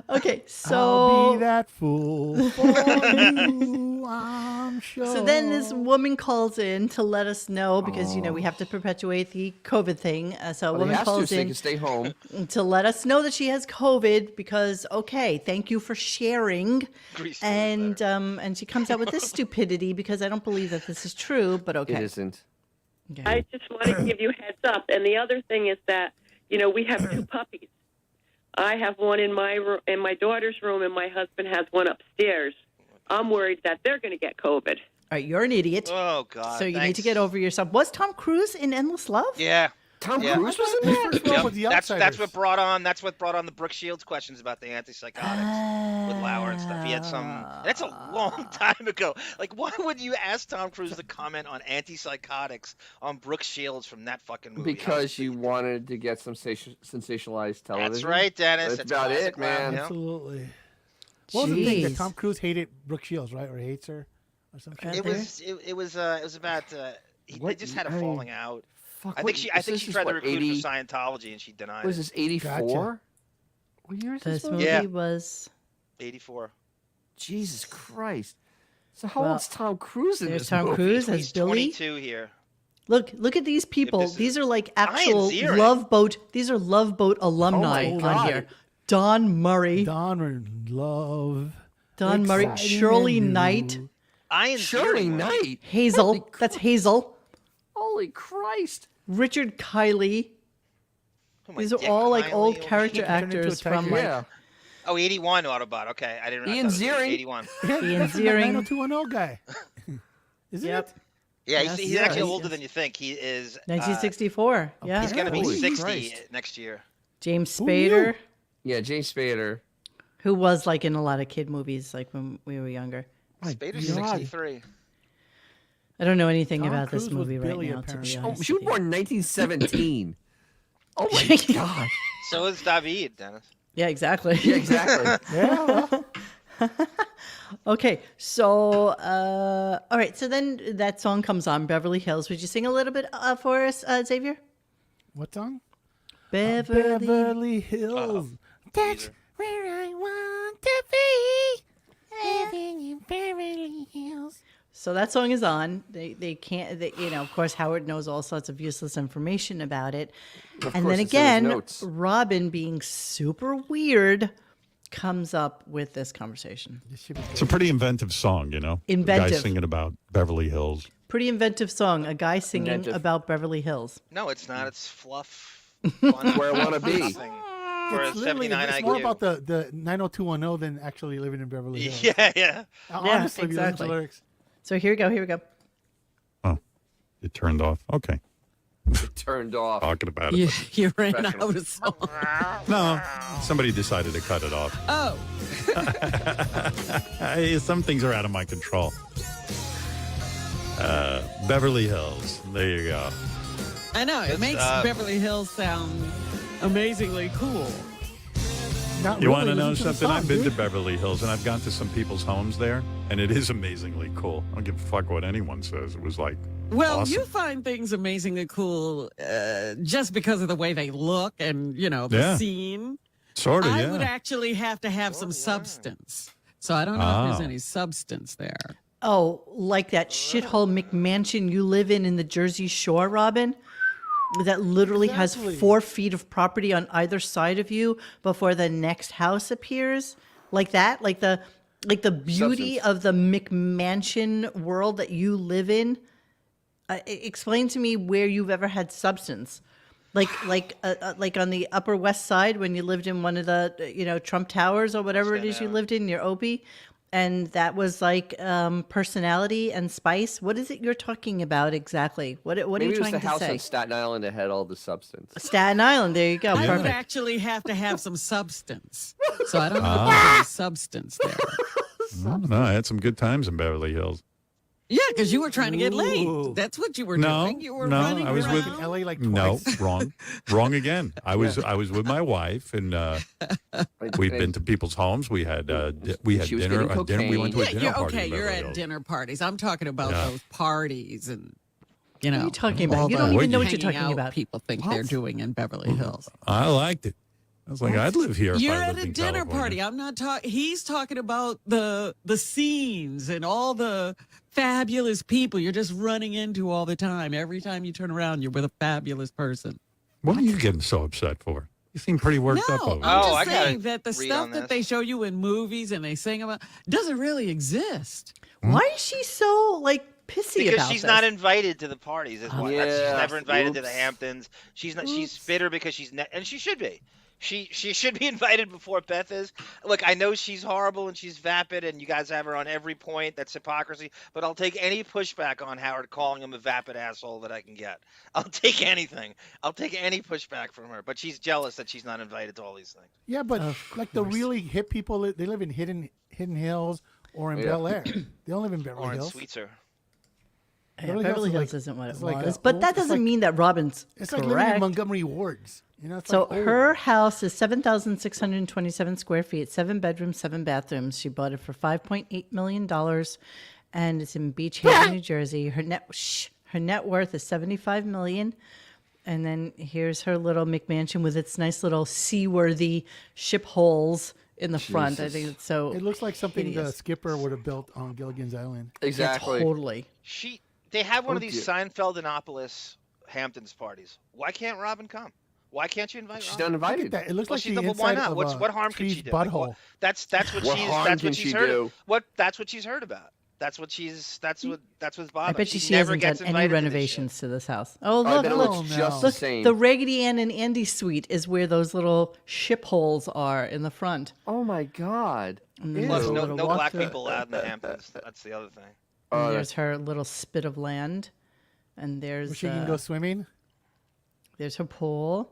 Okay, I'll so be that fool for you, I'm sure. so then this woman calls in to let us know because we have to perpetuate the COVID thing. So a Well, he woman has to calls so he in can stay home. to let us know that she has COVID because thank you for sharing. Grease is And she comes out with this stupidity because I don't believe that this is true, but It okay. isn't. I just want to give you a heads up. And the other thing is that, we have 2 puppies. I have one in my daughter's room, and my husband has one upstairs. I'm worried that they're going to get COVID. All right, you're an idiot. Oh, God. so you need thanks. to get over yourself. Was Tom Cruise in Endless Love? Yeah. Tom Yeah. Cruise was in there? First one was the That's Outsiders. what brought on the Brooke Shields questions about the antipsychotics with Lauer and stuff. He had some. That's a long time ago. Like, why would you ask Tom Cruise to comment on antipsychotics on Brooke Shields from that fucking movie? Because you wanted to get some sensationalized television. That's right, Dennis. That's about classic it, man. Lauer, yeah. Absolutely. What was the thing Jeez. that Tom Cruise hated Brooke Shields, right? Or hates her? Or something? Right It there. was about they What- just had a I mean, falling out. Fuck, I what- think she this tried is to what, recruit 80 for Scientology and she denied Was it. this 84? Gotcha. What year is This this movie Yeah. was 84. Jesus Christ. So how Well, old's Tom Cruise in there's this Tom movie? Cruise as He's Billy. 22 here. Look at these people. this is These are like actual Ziering. Love Boat. These are Love Boat alumni Oh my on God. here. Don Murray, Don Love. Don Murray, Exciting Shirley and new. Knight, Ian Shirley Ziering, Knight. Hazel. Holy That's Hazel. Holy Christ. Richard Kiley. Who am I, These are Dick all like Kiley old over here? character Turned into a actors from tiger. like Yeah. Oh, 81 Autobot. Okay, I didn't. Ian I thought it was Ziering. 81. Ian That's the Ziering. 90210 guy. Isn't Yep. it? Yeah, Yes, he's yes, actually yes. older than you think. He is. 1964. Yeah. He's going to be Holy 60 Christ. next year. James Who knew? Spader, Yeah, James Spader. who was like in a lot of kid movies like when we were younger. Spader's God. 63. I don't know anything Tom about this Cruise was movie right Billy, now, to be apparently. Oh, honest. she was with born in 1917. Oh my God. So is David, Dennis. you. Yeah, exactly. Yeah, exactly. Yeah, well, Okay, so all right, so then that song comes on, Beverly Hills. Would you sing a little bit for us, Xavier? what song? Beverly. Beverly Hills. That's where I want to be. Living in Beverly Hills. So that song is on. They can't. Of course, Howard knows all sorts of useless information about it. Of And course, then it's in his again, notes. Robin, being super weird, comes up with this conversation. This should be It's a pretty inventive song, The guy Inventive. singing about Beverly Hills. Pretty inventive song. A guy singing Inventive. about Beverly Hills. No, it's not. It's fluff. Fun, Where I wanna be. nothing. For a It's literally 79 it's IQ. more about the 90210 than actually living in Beverly Hills. Yeah, yeah. Honestly, if you listen to exactly. lyrics. So here we go. Here we go. It turned off. Okay. Turned off. Talking about it. You ran out of song. No, somebody decided to cut it off. Oh, Some things are out of my control. Beverly Hills. There you go. I know. It makes Beverly Hills sound amazingly cool. Not You really, want to know listen the something? song, I've been to dude. Beverly Hills, and I've gone to some people's homes there, and it is amazingly cool. I don't give a fuck what anyone says. It was like Well, awesome. you find things amazingly cool just because of the way they look and, the scene. Sort of, I yeah. would actually have to have some substance. So I don't know if there's any substance there. Oh, like that shithole McMansion you live in the Jersey Shore, Robin? That literally Exactly. has 4 feet of property on either side of you before the next house appears? Like that? Like the beauty Substance. of the McMansion world that you live in? Explain to me where you've ever had substance. Like on the Upper West Side when you lived in one of the Trump Towers or whatever it is you lived in near Opie, and that was like personality and spice. What is it you're talking about exactly? What are Maybe you it was trying the to house say? on Staten Island that had all the substance. Staten Island. There you go. I would Perfect. actually have to have some substance. So I don't know if there's any substance there. No, I had some good times in Beverly Hills. Yeah, because you were trying to get laid. Ooh. That's what you were No, doing. You were no, running I was with- around. In LA like No, twice. wrong again. I was with my wife, and we've been to people's homes. We had She was dinner. getting dinner. We went to a Yeah, dinner you're party. okay. in You're Beverly at Hills. dinner parties. I'm talking about Yeah. those parties and, What are you talking about? all You don't the even know what you're hanging talking out about. people think they're doing in Beverly Hills. I liked it. I was like, I'd live here. You're if I at lived a in dinner California. party. I'm not talking. He's talking about the scenes and all the fabulous people you're just running into all the time. Every time you turn around, you're with a fabulous person. What are you getting so upset for? You seem pretty worked up No, over it. I'm Oh, just I gotta saying that the read stuff on that this. they show you in movies and they sing about doesn't really exist. Why is she so pissy Because about she's this? not invited to the parties. Is why. She's Yeah, never invited to the oops. Hamptons. She's not. She's bitter because and she should be. She should be invited before Beth is. Look, I know she's horrible and she's vapid, and you guys have her on every point. That's hypocrisy. But I'll take any pushback on Howard calling him a vapid asshole that I can get. I'll take anything. I'll take any pushback from her. But she's jealous that she's not invited to all these things. Yeah, but like the really hip people, they live in Hidden Hills or in Bel Air. They don't live in Beverly Or in Hills. Sweetser. Yeah, Beverly Beverly Hills Hills is isn't what it like was. a But old- that it's doesn't like- mean that Robin's It's like correct. living in Montgomery Wards. It's So like old. her house is 7,627 square feet, 7 bedrooms, 7 bathrooms. She bought it for $5.8 million, and it's in Beach Haven, New Jersey. Her net worth is $75 million. And then here's her little McMansion with its nice little seaworthy ship holes in the front. I think it's so. It looks like something the hideous. skipper would have built on Gilligan's Island. Yeah, Exactly. totally. They have one of Oh, these dear. Seinfeldinopolis Hamptons parties. Why can't Robin come? Why can't you invite She's Robin? not Look at invited. that. It looks Well, like she's the but why inside not? of What harm could tree's she do? butthole. That's what What she's harm that's can what she she's heard. do? That's what she's heard about. That's what's bothering. I bet you she never hasn't gets done any invited to this renovations to this house. Oh, I look, bet it look. looks no. just the Look, same. the Raggedy Ann and Andy suite is where those little ship holes are in the front. Oh my God. And shit. then Plus, there's a no little black walk-through. people allowed in the Hamptons. That's the other thing. And Oh, there's her little spit of land, and Where there's she can go swimming. there's her pool,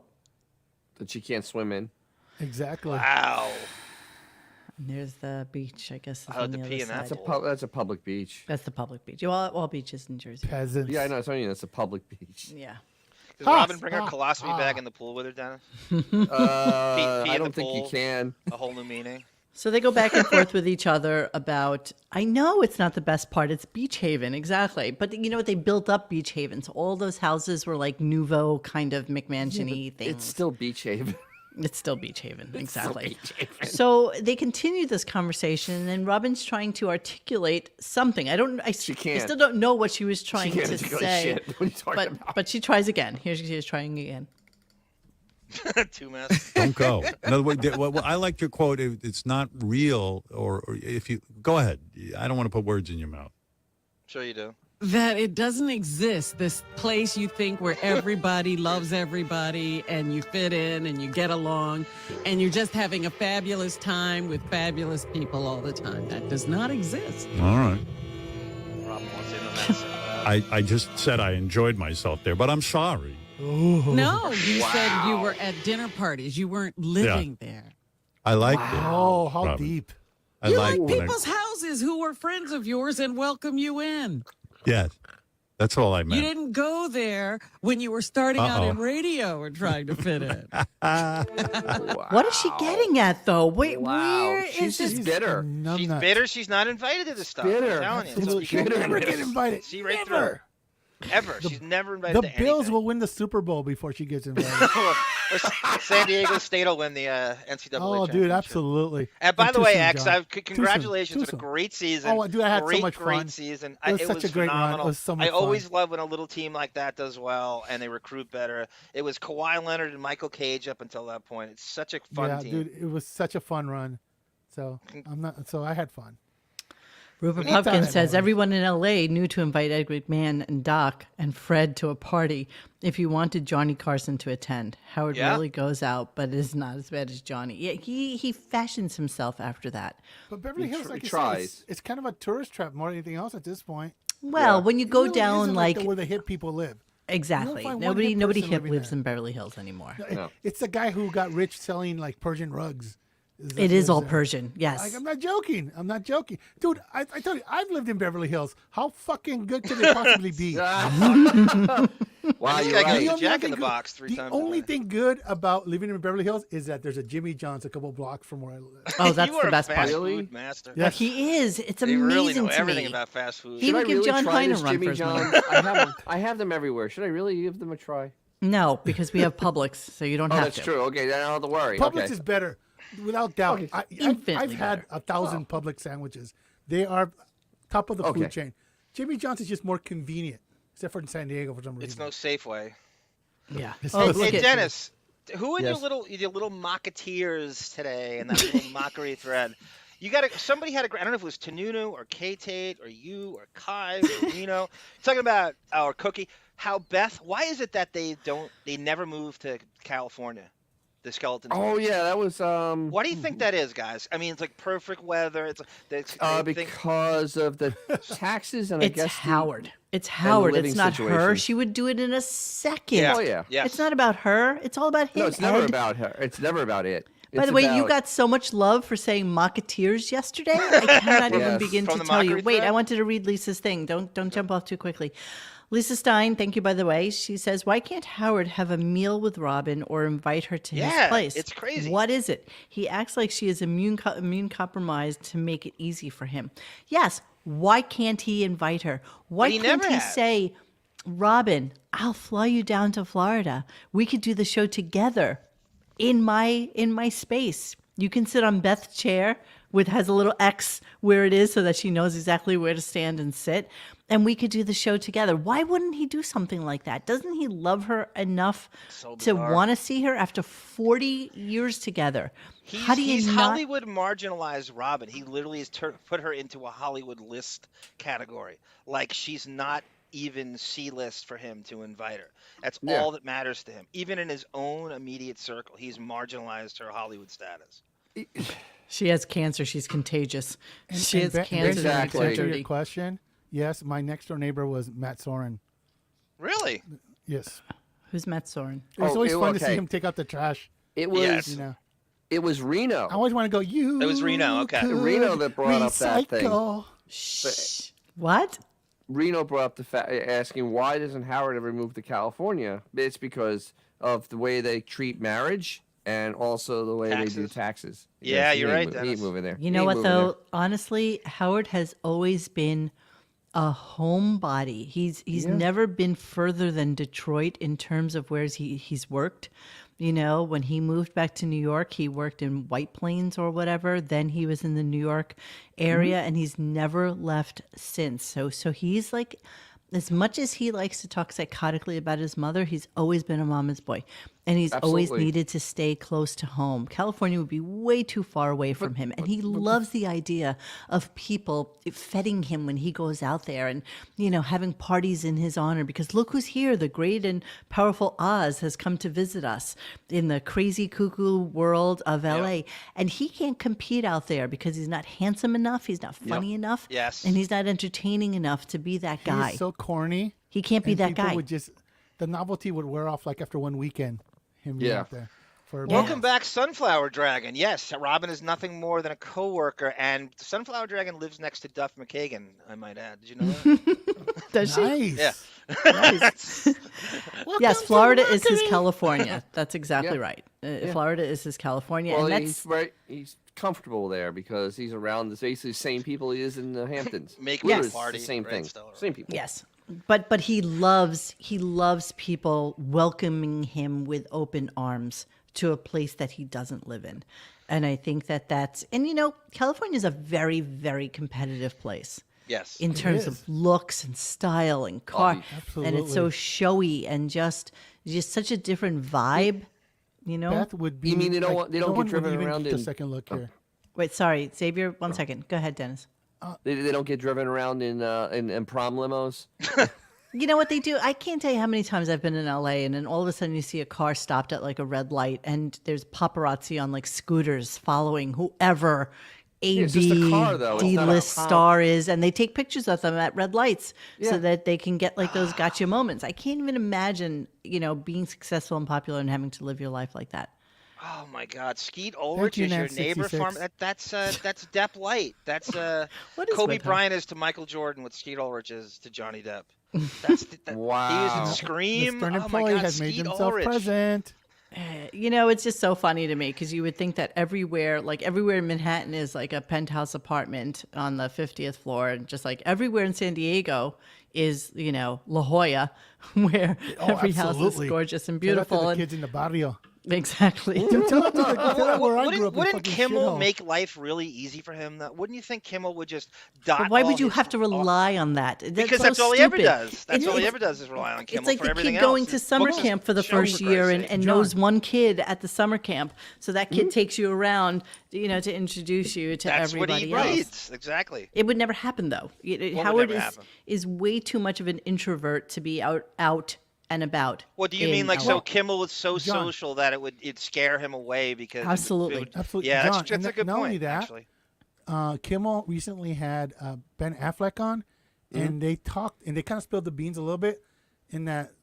that she can't swim in. Exactly. Wow. and there's the beach. I guess is I had on to the pee other in that side. pool. That's a public beach. That's the public beach. All beaches in Jersey. Peasants. Yeah, I know. It's only that's a public beach. Yeah. Does Robin bring her colostomy bag in the pool with her, Dennis? Pee I in the don't think you pool. can. A whole new meaning. So they go back and forth with each other about, I know it's not the best part, it's Beach Haven, exactly. But you know what? They built up Beach Haven. So all those houses were like nouveau kind of McMansion-y things. It's still Beach Haven. It's still Beach Haven, exactly. So they continue this conversation, and then Robin's trying to articulate something. I can't. still don't know what she was trying can't to articulate say. shit. What are you talking about? But she tries again. Here she is trying again. Too messy. Don't go. In other words, I liked your quote. It's not real, or if you go ahead. I don't want to put words in your mouth. Sure you do. That it doesn't exist, this place you think where everybody loves everybody and you fit in and you get along and you're just having a fabulous time with fabulous people all the time. That does not exist. All right. Robin wants in on that. I just said I enjoyed myself there, but I'm sorry. No, you said you were at dinner parties. You weren't living there. I liked Oh, how Robin. deep. it. I You liked like when I- people's houses who were friends of yours and welcome you in. Yes, that's all I You meant. didn't go there when you were starting out Uh-oh. in radio or trying to fit in. What is she getting at, though? Wait, Wow. where She's is just this? bitter. She's Numbnut. bitter. She's not invited to this stuff. bitter. I'm telling you. Absolutely. She'll bitter. never get invited. See right through Never. her. Ever. She's never invited The to Bills anything. will win the Super Bowl before she gets invited. Or San Diego State will win the NCAA Oh, dude, championship. absolutely. And by And the too way, soon, X, John. congratulations Too on a soon. great season. Oh, dude, I had so great, much great fun. season. It was such a great run. It phenomenal. was so much I always fun. love when a little team like that does well and they recruit better. It was Kawhi Leonard and Michael Cage up until that point. It's such a fun Yeah, team. dude, it was such a fun run. So I had fun. Rupert Anytime Pupkin that says matters. everyone in LA knew to invite Ed McMahon and Doc and Fred to a party if you wanted Johnny Carson to attend. Howard Yeah. really goes out, but is not as bad as Johnny. Yeah, he fashions himself after that. But Beverly Hills, like you said, tries. it's kind of a tourist trap more than anything else at this point. Well, when you go It really down isn't like where the hip people live. exactly, find one nobody hip nobody person hip living lives there. in Beverly Hills anymore. No. It's the guy who got rich selling like Persian rugs. It is all Persian, yes. Like, I'm not joking. Dude, I tell you, I've lived in Beverly Hills. How fucking good could it possibly be? Wow, This you're guy goes right. to Jack in the thing Box good- 3 the times. only thing good about living in Beverly Hills is that there's a Jimmy John's a couple blocks from where I live. Oh, that's you are the best a part. fast Really? food master. Yeah. He is. It's They amazing really know to everything me. about fast food. He Should would I give really John try Hein a this run for Jimmy his money. John? I have them everywhere. Should I really give them a try? No, because we have Publix, so you don't Oh, have that's to. true. Okay, then I don't have to worry. Publix Okay. is better, without doubt. Okay. I've Infinitely had better. 1,000 Publix sandwiches. They are top of the Okay. food chain. Jimmy John's is just more convenient, except for in San Diego for some reason. It's no Safeway. Yeah. It's Oh, like- look Hey, at Dennis, who are Yes. your little mocketeers today and that little mockery thread? Somebody had I don't know if it was Tanunu or K-Tate or you or Kai or Reno talking about our Cookie. How Beth? Why is it that they never moved to California? The skeletons. Oh yeah, that was Why do you think that is, guys? I mean, it's like perfect weather. It's they think- because of the taxes and I It's guess Howard. It's Howard. living It's not her. situation. She would do it in a second. Yeah. Oh yeah. Yes. It's not about her. It's all about him. No, it's never Ed. about her. It's never about it. By It's the way, you about- got so much love for saying mocketeers yesterday. I cannot even Yes. begin From to the tell you. mockery Wait, thread? I wanted to read Lisa's thing. Don't jump off too quickly. Lisa Stein, thank you, by the way. She says, why can't Howard have a meal with Robin or invite her to his Yeah, place? it's crazy. What is it? He acts like she is immune compromised to make it easy for him. Yes, why can't he invite her? Why he can't never he has. say, Robin, I'll fly you down to Florida. We could do the show together in my space. You can sit on Beth's chair has a little X where it is so that she knows exactly where to stand and sit. And we could do the show together. Why wouldn't he do something like that? Doesn't he love her enough So to bizarre. want to see her after 40 years together? How do you He's not? Hollywood marginalized Robin. He literally has put her into a Hollywood list category. Like she's not even C-list for him to invite her. That's Yeah. all that matters to him. Even in his own immediate circle, he's marginalized her Hollywood status. She has cancer. She's contagious. She has And cancer. Exactly. that To makes her answer your dirty. question, yes, my next door neighbor was Matt Soren. Really? Yes. Who's Matt Soren? It was Oh, always fun to see okay. him take out the trash. It was Yes. You know, it was Reno. I always want to go. You. It was Reno, okay. could Reno that brought up that thing. recycle." Shh. What? Reno brought up the asking why doesn't Howard ever move to California? It's because of the way they treat marriage and also the way they do Taxes. taxes. Yeah, He you're ain't right, He ain't Dennis. moving there. You He know ain't what, moving though? there. Honestly, Howard has always been a homebody. He's never been further than Detroit in terms of where he's worked. You know, when he moved back to New York, he worked in White Plains or whatever. Then he was in the New York area, and he's never left since. So he's like, as much as he likes to talk psychotically about his mother, he's always been a mama's boy. And he's always Absolutely. needed to stay close to home. California would be way too far away from him. And he loves the idea of people feting him when he goes out there and, having parties in his honor. Because look who's here. The great and powerful Oz has come to visit us in the crazy cuckoo world of LA. And he can't compete out there because he's not handsome enough. He's not funny enough. Yes. And he's not entertaining enough to be that guy. He's so corny. He can't be and that people guy. Would the novelty would wear off like after one weekend. Him being Yeah. out there. For Welcome back, Sunflower Dragon. Yes, Robin is nothing more than a coworker, and Sunflower Dragon lives next to Duff McKagan, I might add. Did you know that? Does she? Nice. Yeah. Yes, Florida is his California. That's exactly Yeah. right. Florida is his California, Well, and he's that's he's comfortable there because he's around basically the same people he is in the Hamptons. Make Literally, a party, the same right, thing. Stella? Same people. yes. But he loves people welcoming him with open arms to a place that he doesn't live in, and I think that's California is a very, very competitive place. Yes. In terms of looks and style and car, and it's so Absolutely. showy and just such a different vibe. Beth would be. You mean they don't like, want- they don't no get one would driven even around get a in- second look here. Wait, sorry, Xavier. 1 second. Go ahead, Dennis. They don't get driven around in prom limos. You know what they do? I can't tell you how many times I've been in LA and then all of a sudden you see a car stopped at like a red light and there's paparazzi on like scooters following whoever A, it's just a B, car, though. It's not a D-list pop. star is, and they take pictures of them at red lights Yeah. so that they can get like those gotcha moments. I can't even imagine, being successful and popular and having to live your life like that. Oh my God, Skeet Ulrich you, is your Nat neighbor 66. farm. That's Depp Light. That's What is Kobe with her? Bryant is to Michael Jordan what Skeet Ulrich is to Johnny Depp. That's he was Wow. in The Scream. stern Oh my employee God, has made Skeet himself Ulrich. present. It's just so funny to me because you would think that everywhere in Manhattan is like a penthouse apartment on the 50th floor, and just like everywhere in San Diego is, La Jolla, where every house is absolutely. gorgeous and Shout out to beautiful. the And kids in the barrio. exactly. Tell them where I grew up. in Wouldn't fucking Kimmel shithole. make life really easy for him? Wouldn't you think Kimmel would just dot But why all would you his- have to rely on that? Because so that's all he ever stupid. does. That's all he It's- ever does is rely on Kimmel It's like for the everything kid else. going to His summer books camp for the show, first year Christ's sake. and knows one kid at the summer camp. So that kid takes you around, to introduce you to That's what everybody he else. reads. Exactly. It would never happen, though. would Howard never is happen? is way too much of an introvert to be out and about. What do you in mean, like, LA. so Kimmel was so John. social that it'd scare him away because Absolutely. it would- Absolutely. Yeah, John, that's and a good not point. only that, actually. Kimmel recently had Ben Affleck on, and they talked, and they kind of spilled the beans a little bit in that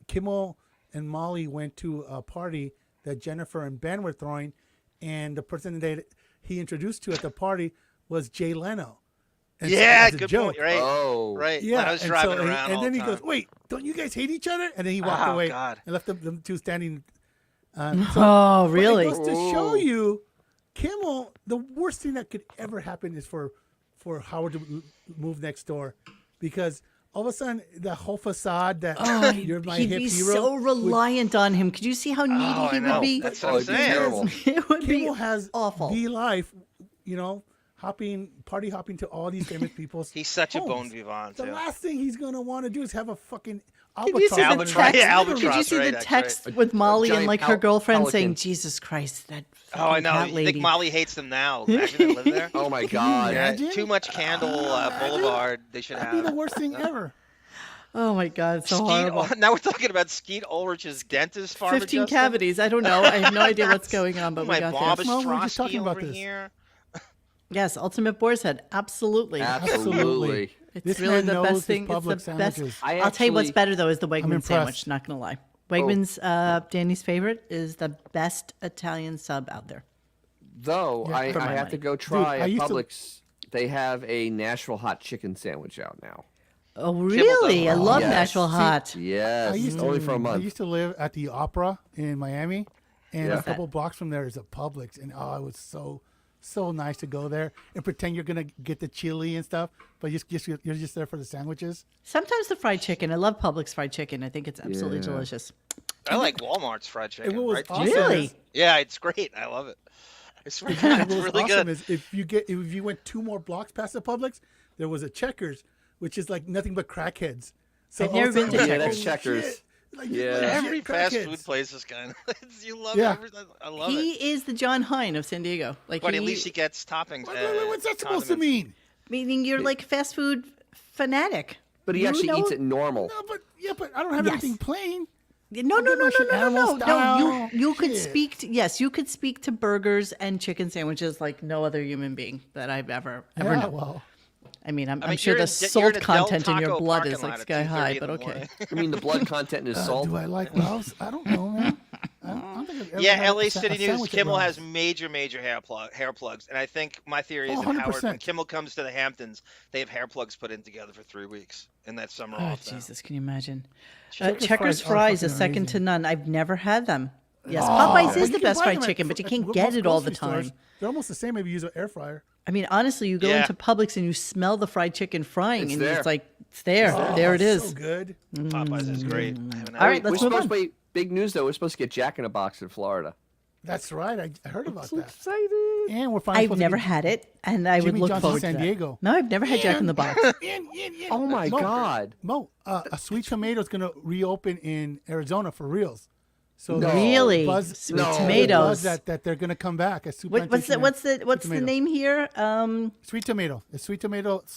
Kimmel and Molly went to a party that Jennifer and Ben were throwing, and the person that he introduced to at the party was Jay Leno. And so Yeah, as a good joke, point. Right. Oh. Right. Yeah, I was and driving so, around and all then the he goes, time. "Wait, don't you guys hate each other?" And then he walked Oh, away God. and left them two standing. Oh, really? But it goes to show you, Kimmel. The worst thing that could ever happen is for Howard to move next door, because all of a sudden the whole facade that you're my He'd hip be hero. so reliant on him. Could you see how needy Oh, he I know. would be? That's Oh, what I'm it'd be saying. terrible. It would be Kimmel has awful. the life, party hopping to all these famous people's. He's such a homes. bon vivant, The too. last thing he's gonna want to do is have a fucking Could you see the Albatross. text? Yeah, albatross, Could you see right, the that's text right. with Molly and giant like her girlfriend saying, pelican. "Jesus Christ, that Oh, I fucking know. cat You lady." think Molly hates them now? Imagine they live there. Oh my God. Yeah, imagine? too much Candle Boulevard. They should That'd be the have. worst thing ever. Oh my God, it's so horrible. Now we're talking about Skeet Ulrich's dentist farm 15 adjustment. cavities. I don't know. I have no idea what's going on, but we My got Bob this. Well, we were just Ostrowski talking about over this. here. Yes, Ultimate Boar's Head. Absolutely. Absolutely. It's This really man the knows best his thing. It's the public best. sandwiches. I'll tell you what's actually- better though is the Wegmans impressed. sandwich. Not gonna lie. Wegmans, Danny's favorite, is the best Italian sub out there. Though I for my have money. to go try I at used to- Publix. They have a Nashville hot chicken sandwich out now. Oh really? I love Yes. Nashville Hot. Yes, only for a I month. used to live at the Opera in Miami, and Yeah. a couple blocks from there is a Publix, and it was so nice to go there and pretend you're gonna get the chili and stuff, but you're just there for the sandwiches. Sometimes the fried chicken. I love Publix fried chicken. I think it's absolutely Yeah. delicious. I like Walmart's fried chicken. what was right? awesome Really? is- Yeah, it's great. I love it. It's really, What it's was really awesome good. is if you went 2 more blocks past the Publix, there was a Checkers, which is like nothing but crackheads. So I've all of never a been to sudden, Yeah, Checkers. that's Checkers. shit, Like, Yeah. like Every fast crackheads. food place is kind of. You love Yeah. everything. I love He it. is the John Hine of San Diego. Like, But at least he gets toppings. What's that supposed to condiments. mean? meaning you're like fast food fanatic. But he You actually know- eats it normal. No, but I don't have Yes. anything plain. No, I'll no, get no, my no, shit no, no, animal no. style. You could Shit. speak to, yes, you could speak to burgers and chicken sandwiches like no other human being that I've ever Yeah, known. well, I mean, I'm I mean, sure you're the in salt a Del content in your Taco blood parking is lot like at sky 2:30 high, in but the okay. morning. I mean, the blood content is salt. do I like Ralph's? I don't know, man. I don't think I've ever Yeah, had LA a City News. sandwich at Kimmel has Ralph's. major hair plugs, and I think my theory is Oh, that Howard, when 100%. Kimmel comes to the Hamptons, they have hair plugs put in together for 3 weeks in that summer Oh, off. now. Jesus, can you imagine? Checkers Checkers fries are fries is fucking second to amazing. none. I've never had them. Yes, Oh, Popeyes but is you the can best buy fried them at chicken, but you can't most get it all the grocery stores. time. They're almost the same if you use an air fryer. I mean, honestly, you go Yeah. into Publix and you smell the fried chicken frying, It's and there. it's like, it's there. There it is. So good. Popeyes is great. I haven't had All right, it. let's We're move supposed on. to be big news though. We're supposed to get Jack in a Box in Florida. That's right. I heard about that. Excited. And we're finally I've supposed never to get had it, and I would Jimmy look John's in forward San to that. Diego. No, I've never had Jack in the Box. Oh my Mo, God. Mo, a Sweet Tomato is going to reopen in Arizona for reals. So No. Really? Buzz, Sweet No. tomatoes. Buzz that they're going to come back. As What's the Tomato. name here? Sweet Tomato. It's Sweet Tomato /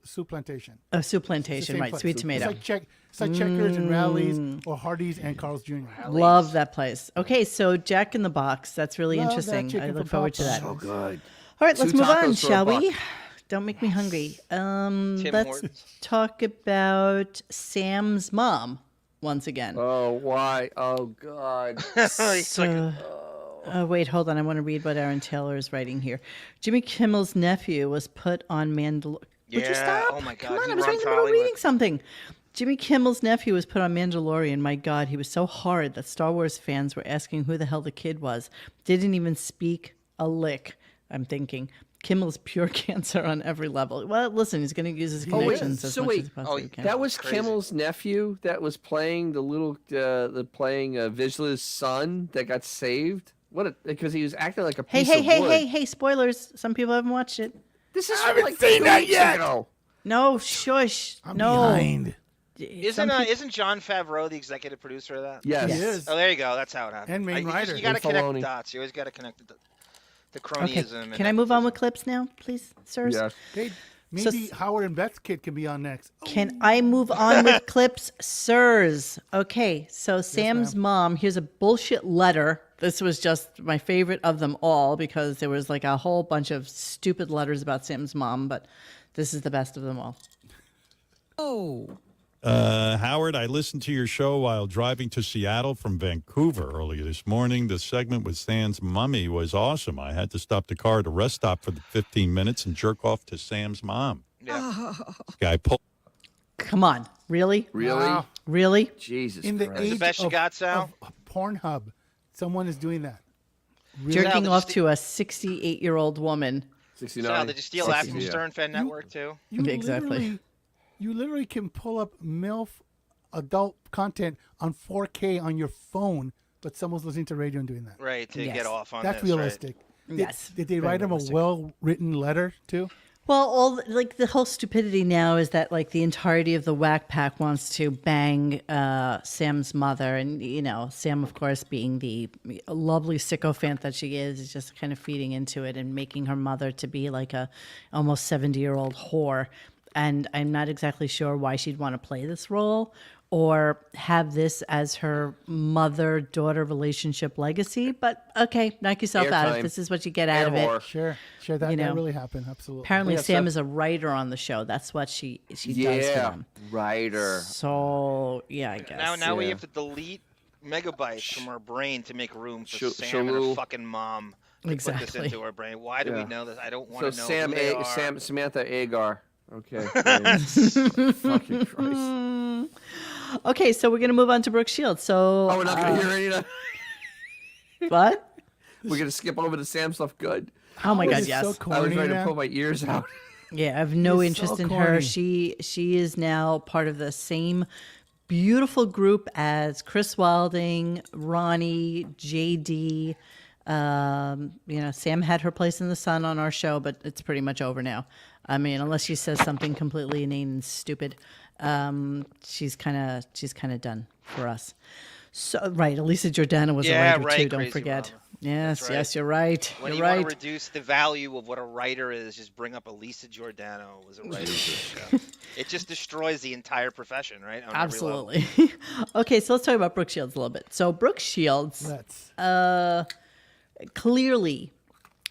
Soup Plantation. Oh, Soup It's the Plantation, same right? place. Sweet tomato. It's like Checkers and Rallies or Hardee's and Carl's Jr. Love that place. Okay, so Jack in the Box. That's really Love that interesting. chicken I look from forward to Popeyes. that. So Good. All right, let's 2 move on, tacos for a shall we? buck. Don't make me hungry. Tim Let's Hortons. talk about Sam's mom once again. Oh, why? Oh, God. Wait, hold on. I want to read what Aaron Taylor is writing here. Jimmy Kimmel's nephew was put on Mandalorian. Would you Yeah, stop? oh my God, Come on, he I was right in runs the middle of Hollywood. reading something. Jimmy Kimmel's nephew was put on Mandalorian. My God, he was so horrid that Star Wars fans were asking who the hell the kid was. Didn't even speak a lick. I'm thinking Kimmel's pure cancer on every level. Well, listen, he's going to use his Oh, wait, connections as so much wait. as he possibly can. That was Crazy. Kimmel's nephew that was playing the little, Vizsla's son that got saved. Because he was acting like a Hey, piece hey, of hey, wood. hey, hey! Spoilers. Some people haven't watched it. This is haven't like seen 2 that weeks yet. ago. No, shush. I'm no. behind. Isn't John Favreau the executive producer of that? Yes. He is. Oh, there you go. That's how it happened. And main writer. You got to And connect Filoni. the dots. You always got to connect the Okay, cronyism. and can I move on nepotism. with clips now, please, sirs? Yes. Hey, So- maybe Howard and Beth's kid can be on next. Can I move on with clips, sirs? Okay, so Sam's mom, here's a bullshit letter. This was just my favorite of them all because there was like a whole bunch of stupid letters about Sam's mom, but this is the best of them all. Oh, Howard, I listened to your show while driving to Seattle from Vancouver earlier this morning. The segment with Sam's mummy was awesome. I had to stop the car at a rest stop for the 15 minutes and jerk off to Sam's mom. Yeah. This guy pulled. Come on, really? Really? Wow. Really? Jesus In the Christ. age the best you got, Sal? of Pornhub, someone is doing that. Jerking Sal, off did to a 68-year-old woman. 69. Sal, did you steal that from 60, yeah. Stern Fan Network too? Exactly. You literally can pull up MILF adult content on 4K on your phone, but someone's listening to radio and doing that. Right, to Yes. get off on That's this, right. realistic. Yes, Did they very write him realistic. a well-written letter too? Well, all like the whole stupidity now is that like the entirety of the Whack Pack wants to bang Sam's mother, and you know Sam, of course, being the lovely sycophant that she is just kind of feeding into it and making her mother to be like a almost 70-year-old whore. And I'm not exactly sure why she'd want to play this role or have this as her mother-daughter relationship legacy. But okay, knock yourself out Airtime. if this is what you get out of Air it. whore. Sure, that, You know, that really happened. Absolutely. Apparently, Yeah, Sam so- is a writer on the show. That's what she does to Yeah. them. Writer. So yeah, I guess. Now we Yeah. have to delete megabytes from our brain to make room for Sh- Sam and her Shalou. fucking mom to put this Exactly. into our brain. Why do we Yeah. know this? I don't So want to know who they are. Samantha Agar. Okay. Fucking Christ. Okay, so we're gonna move on to Brooke Shields. So Oh, we're not gonna hear any of that. what? We're gonna skip over the Sam stuff. Good. Oh my It God, is yes. so I was corny, ready to man. pull my ears out. Yeah, I have no It's interest so in her. corny. She is now part of the same beautiful group as Chris Wilding, Ronnie, JD. You know, Sam had her place in the sun on our show, but it's pretty much over now. I mean, unless she says something completely inane and stupid. she's kind of done for us. So right, Elisa Jordana was Yeah, a writer right, too. Don't Crazy forget. Robin. Yes, That's right. yes, you're right. When you're you right. want to reduce the value of what a writer is, just bring up Elisa Giordano was a writer. for the show. It just destroys the entire profession, right? On every level. Absolutely. Okay, so let's talk about Brooke Shields a little bit. So Brooke Shields, clearly,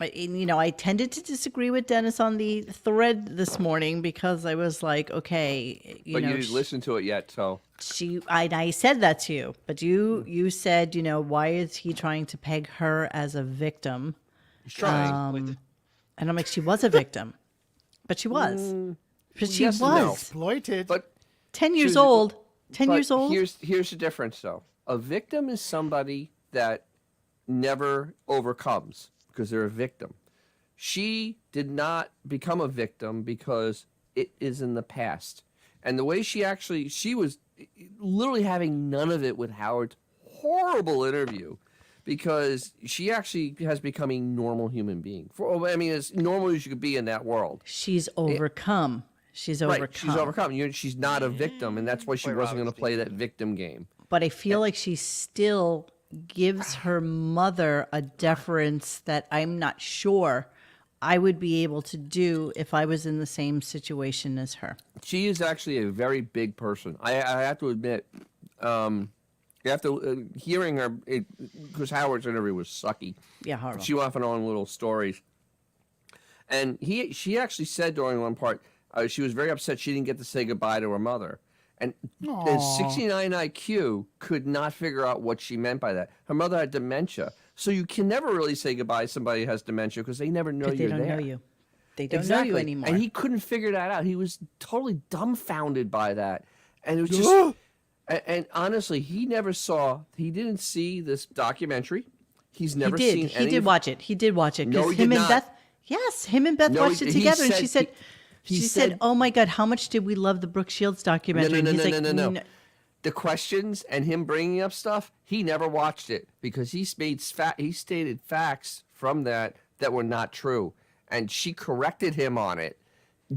I tended to disagree with Dennis on the thread this morning because I was like, okay, But you didn't listen to it yet, so. I said that to you, but you said, why is he trying to peg her as a victim? He's trying. And I'm like, she was a victim, but she was. But she yes was and no. Exploited. But 10 years She's- old. 10 but years old. Here's the difference, though. A victim is somebody that never overcomes because they're a victim. She did not become a victim because it is in the past. And the way she was literally having none of it with Howard's horrible interview because she actually has become a normal human being. As normal as you could be in that world. She's overcome. She's overcome. Right, she's overcome. She's not a victim, and that's why she wasn't going to play that victim game. But I feel like she still gives her mother a deference that I'm not sure I would be able to do if I was in the same situation as her. She is actually a very big person. I have to admit, hearing her, because Howard's interview was sucky. Yeah, horrible. She went off on her own little stories. And she actually said during one part, she was very upset she didn't get to say goodbye to her mother. And the 69 IQ could not figure out what she meant by that. Her mother had dementia. So you can never really say goodbye to somebody who has dementia because they never know you're there. They don't know you. They don't Exactly. know you anymore. And he couldn't figure that out. He was totally dumbfounded by that. And it was just... and honestly, he didn't see this documentary. He's never seen any He did watch it. He did watch it. No, Because he did not. Beth... Yes, him and Beth No, watched it he together. And said- she said... he She said, "Oh my God, how much did we love the Brooke Shields documentary?" And he's like, No. The questions and him bringing up stuff, he never watched it because he stated facts from that were not true. And she corrected him on it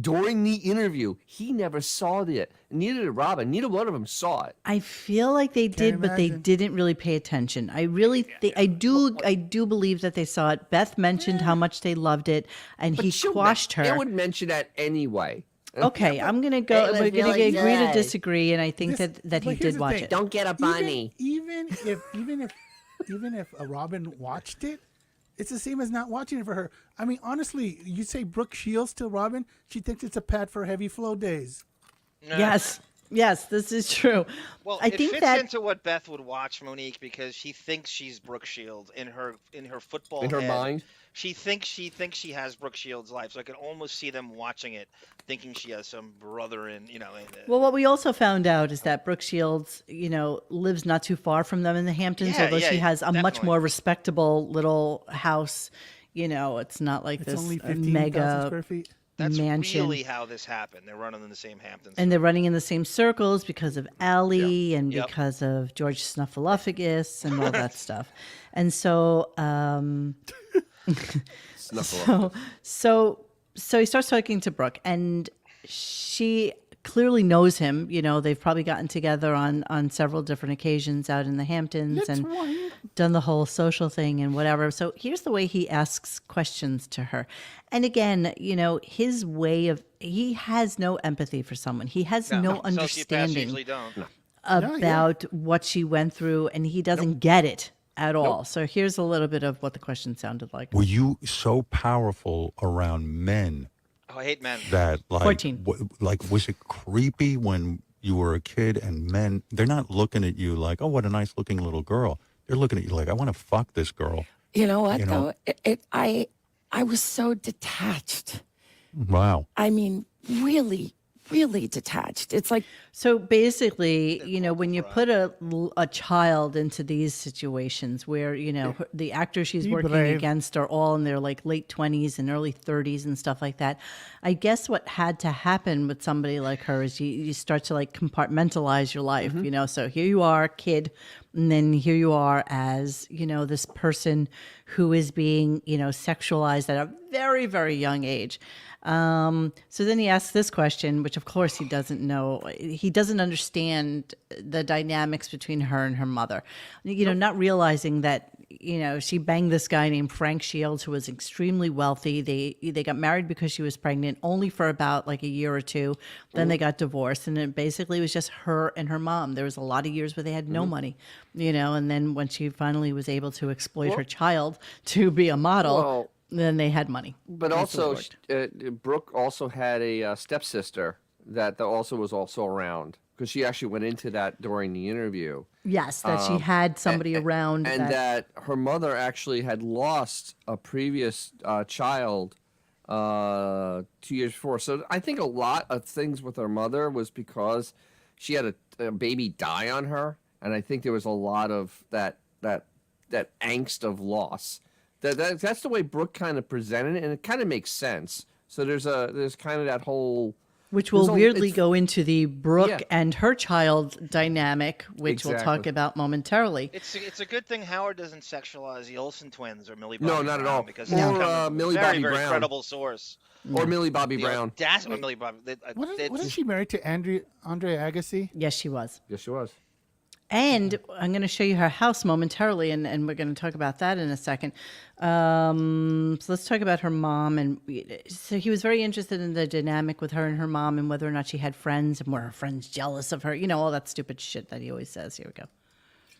during the interview. He never saw it. Neither did Robin. Neither one of them saw it. I feel like they did, but they imagine. didn't really pay attention. I really think I do believe that they saw it. Beth mentioned how much they loved it, and he quashed her. I would mention that anyway. Okay, I'm gonna go. It was We're gonna really agree to good. disagree, and I think that but he here's did the watch thing. it. Don't get a bunny. Even if Robin watched it, it's the same as not watching it for her. I mean, honestly, you say Brooke Shields to Robin, she thinks it's a pad for heavy flow days. Yes, this is true. Well, I it think fits that into what Beth would watch, Monique, because she thinks she's Brooke Shields in her football In her head. mind? She thinks she has Brooke Shields' life, so I can almost see them watching it, thinking she has some brother in. Well, what we also found out is that Brooke Shields, lives not too far from them in the Hamptons, Yeah, although she has a much definitely. more respectable little house. It's not like It's this only 15,000 mega square feet. That's mansion. really how this happened. They're running in the same Hamptons. And they're running in the same circles because of Allie and Yep. because of George Snuffleupagus and all that stuff. And so, so he starts talking to Brooke, and she clearly knows him. They've probably gotten together on several different occasions out in the Hamptons and done the whole social thing and whatever. So here's the way he asks questions to her. And again, his way of, he has no empathy for someone. He has no Sociopaths understanding usually don't. about what she went through, and he doesn't get it at all. So here's a little bit of what the question sounded like. Were you so powerful around men Oh, I hate men. that, 14. Was it creepy when you were a kid and men, they're not looking at you like, oh, what a nice looking little girl. They're looking at you like, I want to fuck this girl. You know what, You know? though? I was so detached. Wow. I mean, really, really detached. It's like, So basically, when you put a child into these situations where, the actors she's Be working brave. against are all in their like late 20s and early 30s and stuff like that. I guess what had to happen with somebody like her is you start to like compartmentalize your life, So here you are, kid, And then here you are as, this person who is being, sexualized at a very, very young age. So then he asks this question, which of course he doesn't know. He doesn't understand the dynamics between her and her mother. Not realizing that, she banged this guy named Frank Shields, who was extremely wealthy. They got married because she was pregnant, only for about like a year or two. Then they got divorced, and it basically was just her and her mom. There was a lot of years where they had no money, and then when she finally was able to exploit her child to be a model, then they had money. But That's the way also, it worked. Brooke also had a stepsister that also was also around, because she actually went into that during the interview. Yes, that she had somebody around. And that her mother actually had lost a previous child 2 years before. So I think a lot of things with her mother was because she had a baby die on her. And I think there was a lot of that angst of loss. That's the way Brooke kind of presented it, and it kind of makes sense. So there's kind of that whole... Which will weirdly go into the Brooke and her child dynamic, which we'll talk about momentarily. It's a good thing Howard doesn't sexualize the Olsen twins or Millie Bobby No, Brown. not at all. Because Or it's kind of Millie a very, Bobby very Brown. credible source. Or Millie Bobby Brown. Or Millie Bobby. Wasn't she married to Andre Agassi? Yes, she was. Yes, she was. And I'm going to show you her house momentarily, and we're going to talk about that in a second. So let's talk about her mom. And so he was very interested in the dynamic with her and her mom, and whether or not she had friends, and were her friends jealous of her. All that stupid shit that he always says. Here we go.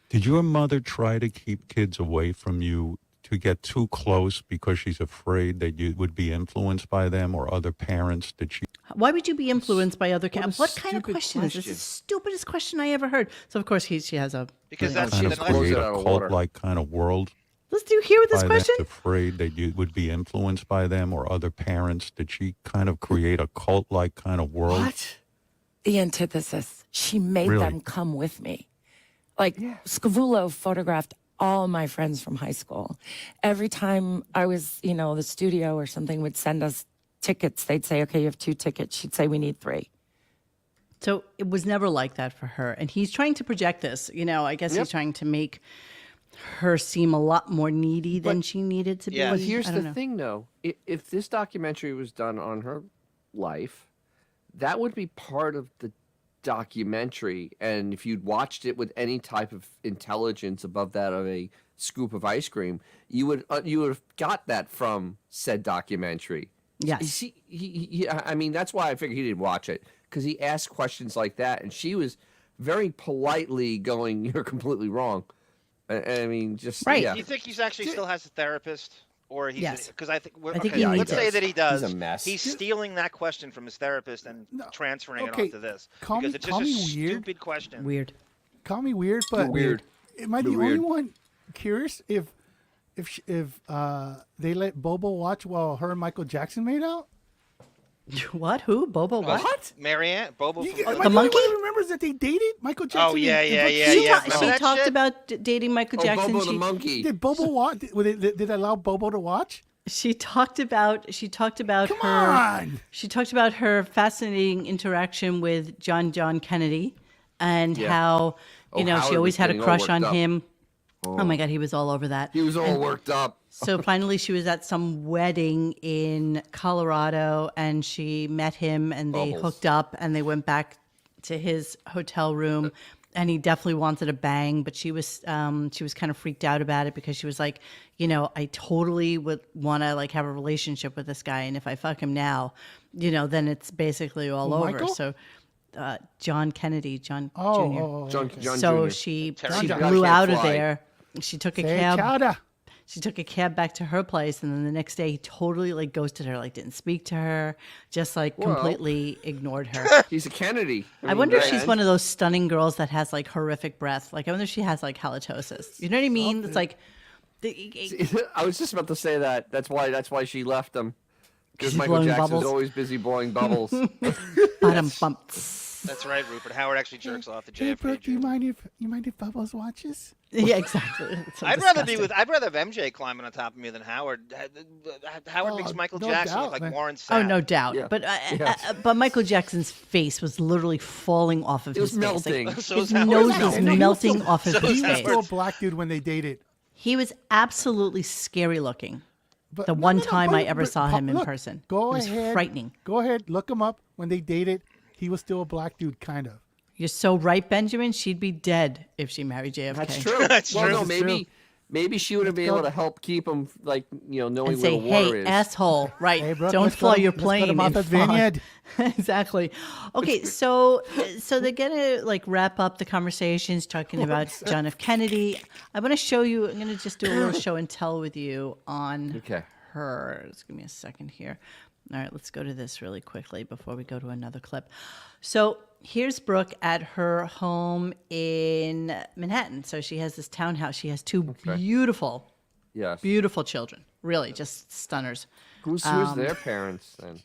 Did your mother try to keep kids away from you, to get too close because she's afraid that you would be influenced by them or other parents? Did she? Why would you be influenced by other kids? What kind of stupid question is this? question. It's the stupidest question I ever heard. So of course she has a Because that's Kind the of nice create it a out of water. cult-like kind of world? Let's do hear this by question. them, afraid that you would be influenced by them or other parents? Did she kind of create a cult-like kind of world? What? The antithesis. She made Really? them come with me. Like, Scavullo photographed all my friends from high school. Every time I was, the studio or something would send us tickets, they'd say, okay, you have 2 tickets. She'd say, we need 3. So it was never like that for her. And he's trying to project this. I guess he's trying to make her seem a lot more needy than she needed to be. Yeah. But here's I don't the know. thing, though. If this documentary was done on her life, that would be part of the documentary. And if you'd watched it with any type of intelligence above that of a scoop of ice cream, you would have got that from said documentary. Yes. I mean, that's why I figured he didn't watch it, because he asked questions like that, and she was very politely going, "You're completely wrong." I mean, just Right. Yeah. Do you think he's actually still has a therapist? Or he's Yes. because I think he let's say does. that he does. He's a mess. He's stealing that question from his therapist and transferring it okay, onto this call because me- it's call just a me weird. stupid question. Weird. Call me weird, but weird. Am I the You're only weird. one curious if they let Bobo watch while her and Michael Jackson made out? What? Who? Bobo? What? Marianne, Bobo from Am I the the only monkey? one who remembers that they dated Michael Jackson? Oh yeah, and yeah, Brooke yeah, Shields? yeah. She Remember that talked shit? about dating Michael Oh, Jackson. Bobo the She- monkey. Did Bobo watch? Did they allow Bobo to watch? She talked about Come her. on. She talked about her fascinating interaction with John Kennedy, and how Oh, she Howard always was had a getting all crush worked on up. him. Oh my God, he was all over that. He was all worked up. So finally, she was at some wedding in Colorado, and she met him, and they Bubbles. hooked up, and they went back to his hotel room. And he definitely wanted a bang, but she was kind of freaked out about it because she was like, I totally would want to like have a relationship with this guy, and if I fuck him now, then it's basically all over. Michael? So, John Kennedy, John Jr. John So Jr. she John Jr. blew Can't out of fly. there. She took a Say cab. chowder. She took a cab back to her place, and then the next day he totally like ghosted her, like didn't speak to her, just like completely ignored her. He's a Kennedy. I wonder if she's one of those stunning girls that has like horrific breath. Like I wonder if she has like halitosis. You know what I mean? It's like I was just about to say that. That's why she left him. Because She's Michael blowing Jackson's bubbles. always busy blowing bubbles. bottom bumps. That's right, Rupert. Howard actually jerks off the Hey, JFK. Brooke, do you Jr. mind if Bubbles watches? Yeah, exactly. It's so I'd rather be disgusting. with. I'd rather have MJ climbing on top of me than Howard. Howard makes Michael no Jackson doubt, look like man. Warren Oh, Sapp. no doubt. Yeah. But Michael Jackson's face was literally falling off of It was his face. Like, melting. So his is Howard. nose No, was no, melting off of so his is He was face. still a black dude when they dated. He was absolutely scary looking. But The no, one no, no, time but- I ever but- saw him in look, person. Go It was ahead. frightening. Go ahead. Look him up. When they dated, he was still a black dude, kind of. You're so right, Benjamin. She'd be dead if she married JFK. That's true. That's well, true. no, That's maybe she would have been able to help keep him, like, knowing And where say, the water hey, is. asshole, right? Hey, Brooke, Don't let's fly go your to- let's go plane to in Martha's fog. Vineyard. Exactly. Okay, so they're gonna like wrap up the conversations talking about John F. Kennedy. I'm gonna show you. I'm gonna just do a little show and tell with you on Okay. her. Just give me a second here. All right, let's go to this really quickly before we go to another clip. So here's Brooke at her home in Manhattan. So she has this townhouse. She has two beautiful, Yes. beautiful children. Really, just stunners. Who's their parents then?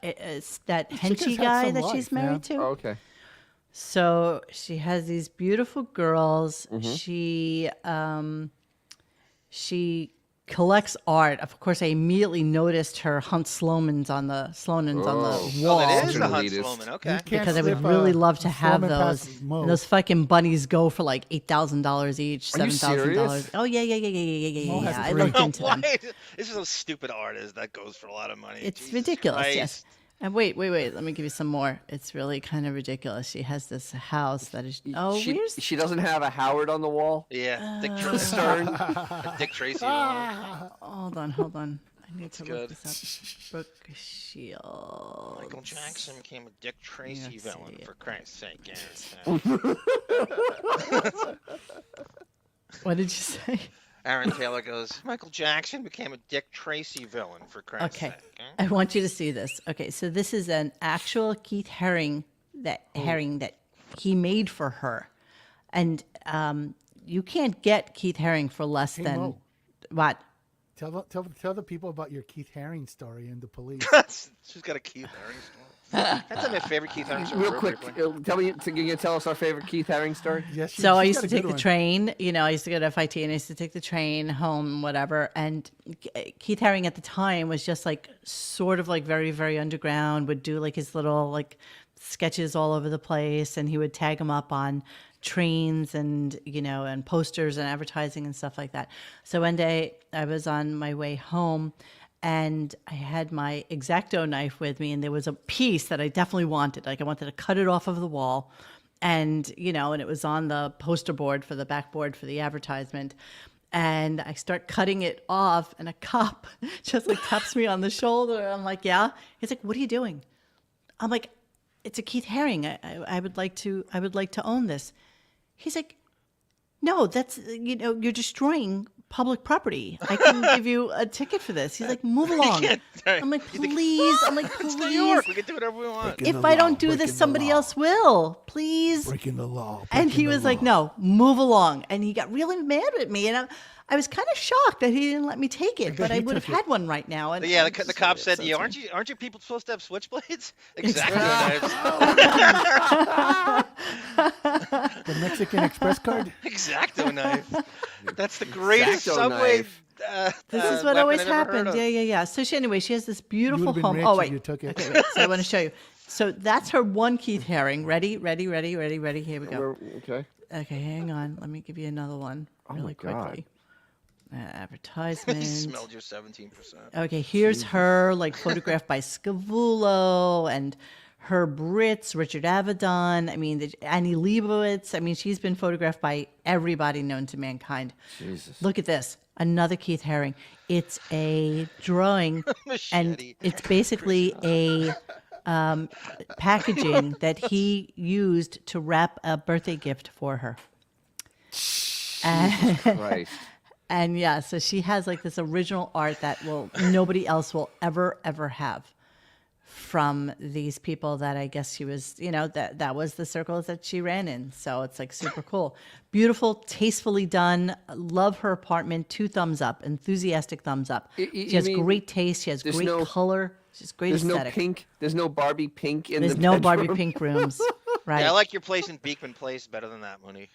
It's that chick's Henchy had guy some that life, she's married man. to. Oh, okay. So she has these beautiful girls. She collects art. Of course, I immediately noticed her Hunt Sloman's on the wall. That is the Elitist. Hunt Sloman. Okay. Can't because I would slip, really love to have Sloman those. past Mo. And those fucking bunnies go for like $8,000 each, Are you $7,000. serious? Oh yeah. Mo has I three. looked into them. Why? This is a stupid artist that goes for a lot of money. It's Jesus ridiculous. Christ. Yes. And wait. Let me give you some more. It's really kind of ridiculous. She has this house that is. Oh, where's She doesn't have a Howard on the wall? Yeah. Dick Tracy. Stern? Dick Tracy. Hold on. I need to good. look this up. Brooke Shields. Michael Jackson became a Dick Tracy Let's villain, see. for Christ's sake. Yeah. What did you say? Aaron Taylor goes, Michael Jackson became a Dick Tracy villain, for Christ's Okay. sake. I want you to see this. Okay, so this is an actual Keith Haring that he made for her, and you can't get Keith Haring for less Hey, than Mo. what? Tell the people about your Keith Haring story and the police. She's got a Keith Haring story. That's my favorite Keith Haring story. Real quick, can you tell us our favorite Keith Haring story? Yes, So I she's used got to a take good the one. train. I used to go to FIT and I used to take the train home, whatever. And Keith Haring at the time was just like sort of like very, very underground, would do like his little like sketches all over the place. And he would tag them up on trains and, and posters and advertising and stuff like that. So one day I was on my way home and I had my X-Acto knife with me, and there was a piece that I definitely wanted. Like I wanted to cut it off of the wall. And, and it was on the poster board for the backboard for the advertisement. And I start cutting it off, and a cop just like taps me on the shoulder. I'm like, yeah. He's like, what are you doing? I'm like, it's a Keith Haring. I would like to own this. He's like, no, that's, you're destroying public property. I can give you a ticket for this. He's like, move along. I'm like, please. I'm like, It's New please. York. We can do whatever we want. If I don't do this, somebody else will. Please. Breaking the law. And he breaking the was like, law. no, move along. And he got really mad at me. And I was kind of shocked that he didn't let me take it, but I he would have took it. had one right now. And Yeah, I'm the just cop really said, upset "Yeah, with me. aren't you people supposed to have switchblades?" Exactly. The Mexican Express card. Exacto knife. That's the greatest Exacto subway. knife. This is what weapon always I've ever heard happened. of. Yeah. So she has this beautiful been home. rich Oh if wait, you took it. Okay, wait. So I want to show you. So that's her one Keith Haring. Ready. Here we go. Okay. Okay, hang on. Let me give you another one really my God. quickly. Advertisement. You smelled your 17%. Okay, here's her like photographed by Scavullo and Herb Ritz, Richard Avedon. I mean, Annie Leibovitz. I mean, she's been photographed by everybody known to mankind. Jesus. Look at this. Another Keith Haring. It's a drawing, and Machete. it's basically a packaging that he used to wrap a birthday gift for her. And, Christ. and yeah, so she has like this original art that nobody else will ever have from these people that I guess she was, that was the circles that she ran in. So it's like super cool. Beautiful, tastefully done. Love her apartment. 2 thumbs up. Enthusiastic thumbs up. She has great taste. She has there's great no- color. She's great There's aesthetic. no pink. There's no Barbie pink in There's the no bedroom. Barbie pink rooms. Right. Yeah, I like your place in Beekman Place better than that, Mooney.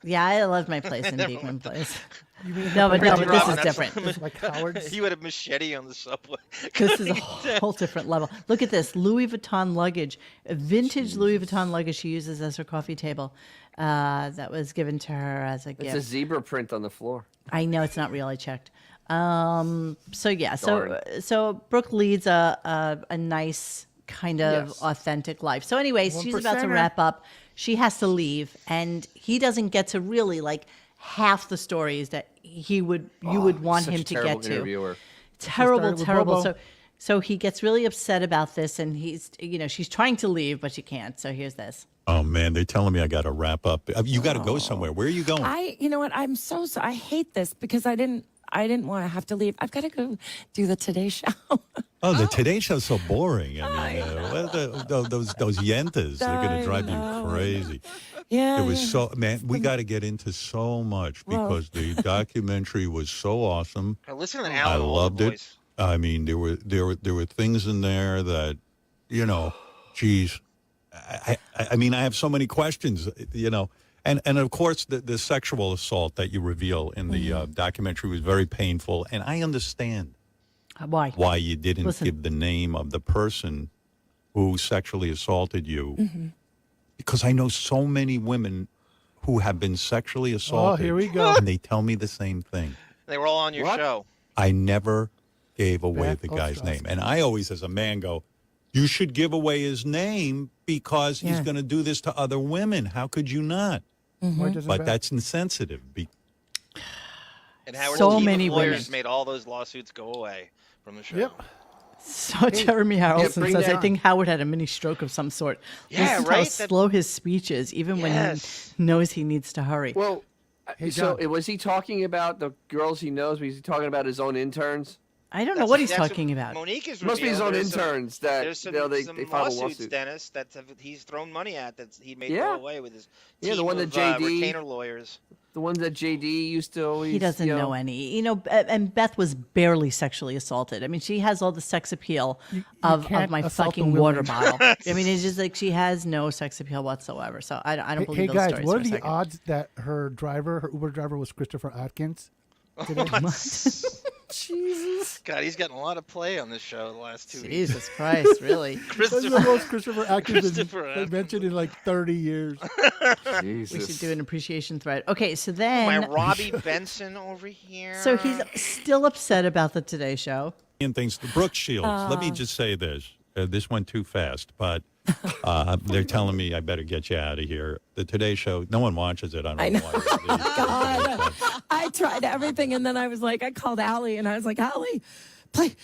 Yeah, I love my place in Never Beekman Place. You mean No, but Randy this Robin, is that's different. what- like Howard's? He would have machete on the subway. This is a whole different level. Look at this Louis Vuitton luggage, a vintage Louis Vuitton luggage she uses as her coffee table. That was given to her as a It's gift. a zebra print on the floor. I know it's not real. I checked. So yeah, Darn. so Brooke leads a nice kind of Yes. authentic life. So anyways, One she's about to percenter. wrap up. She has to leave, and he doesn't get to really like half the stories that you would want Such him a to terrible get to. interviewer. Terrible, started with terrible. Bobo. So he gets really upset about this, and he's she's trying to leave, but she can't. So here's this. Oh man, they're telling me I got to wrap up. You got to go somewhere. Where are you going? You know what? I'm so I hate this because I didn't want to have to leave. I've got to go do the Today Show. Oh, the Today Show's so boring. I mean, those yentas, they're going to drive you crazy. Yeah. It was so, man, we got to get into so much because the documentary was so awesome. Now listen to I Alan loved it. voice. I mean, there were things in there that, geez, I mean, I have so many questions, and of course the sexual assault that you reveal in the documentary was very painful, and I understand Why you didn't Listen. give the name of the person who sexually assaulted you, because I know so many women who have been sexually assaulted. here we go. And they tell me the same thing. They were all on your What? show. I never gave away Beth the guy's Ostrowski. name. And I always, as a man, go, you should give away his name because he's Yeah. going to do this to other women. How could you not? Why doesn't But Beth- that's insensitive. And Howard's So team many of lawyers women. made all those lawsuits go away from the show. Yep. So Jeremy Harrelson bring says, I that- think Howard had a mini stroke of some sort. Yeah, Listen to right? how That- slow his speech is, even when Yes. he knows he needs to hurry. Well, Hey, so John. was he talking about the girls he knows? Was he talking about his own interns? I don't know That's- what he's that's talking about. Monique is Must be his revealed own there's some- interns that There's some, they some filed a lawsuits, lawsuit. Dennis, that he's thrown money at that he made Yeah. go away with his Yeah, the team one of, that JD retainer lawyers. The ones that JD used to always. He doesn't know any. And Beth was barely sexually assaulted. I mean, she has all the sex appeal of can't my assault a fucking woman. water bottle. I mean, it's just like she has no sex appeal whatsoever. So I don't Hey, believe hey those guys, stories what for are a the second. odds that her Uber driver was Christopher Atkins? Jesus. God, he's gotten a lot of play on this show the last 2 weeks. Jesus Christ, really? That's the most Christopher Atkins Christopher been Atkins. mentioned in like 30 years. We should do an appreciation thread. Okay, so My then, Robbie Benson over here. so he's still upset about the Today Show. And things to Brooke Shields. Let me just say this. This went too fast, but they're telling me I better get you out of here. The Today Show, no one watches it. I don't know why. God, I tried everything, and then I was like, I called Allie, and I was like, Allie, play.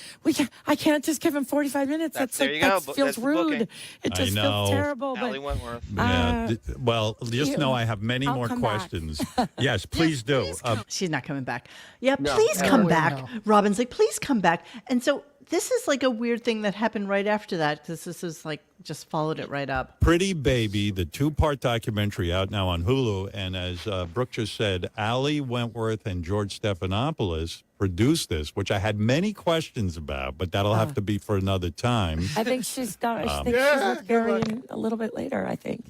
I can't just give him 45 minutes. That's there like, you go. that That's feels the rude. booking. It I just know. feels terrible. Allie But Wentworth. Yeah, well, just you- know I have many I'll more come back. questions. Yes, please do. She's not coming back. Yeah, No, please no come way, back. no. Robin's like, please come back. And so this is like a weird thing that happened right after that because this is like just followed it right up. Pretty Baby, the two-part documentary out now on Hulu. And as Brooke just said, Allie Wentworth and George Stephanopoulos produced this, which I had many questions about, but that'll have to be for another time. I think she's done. I think she's with Gary in a little bit later, I think.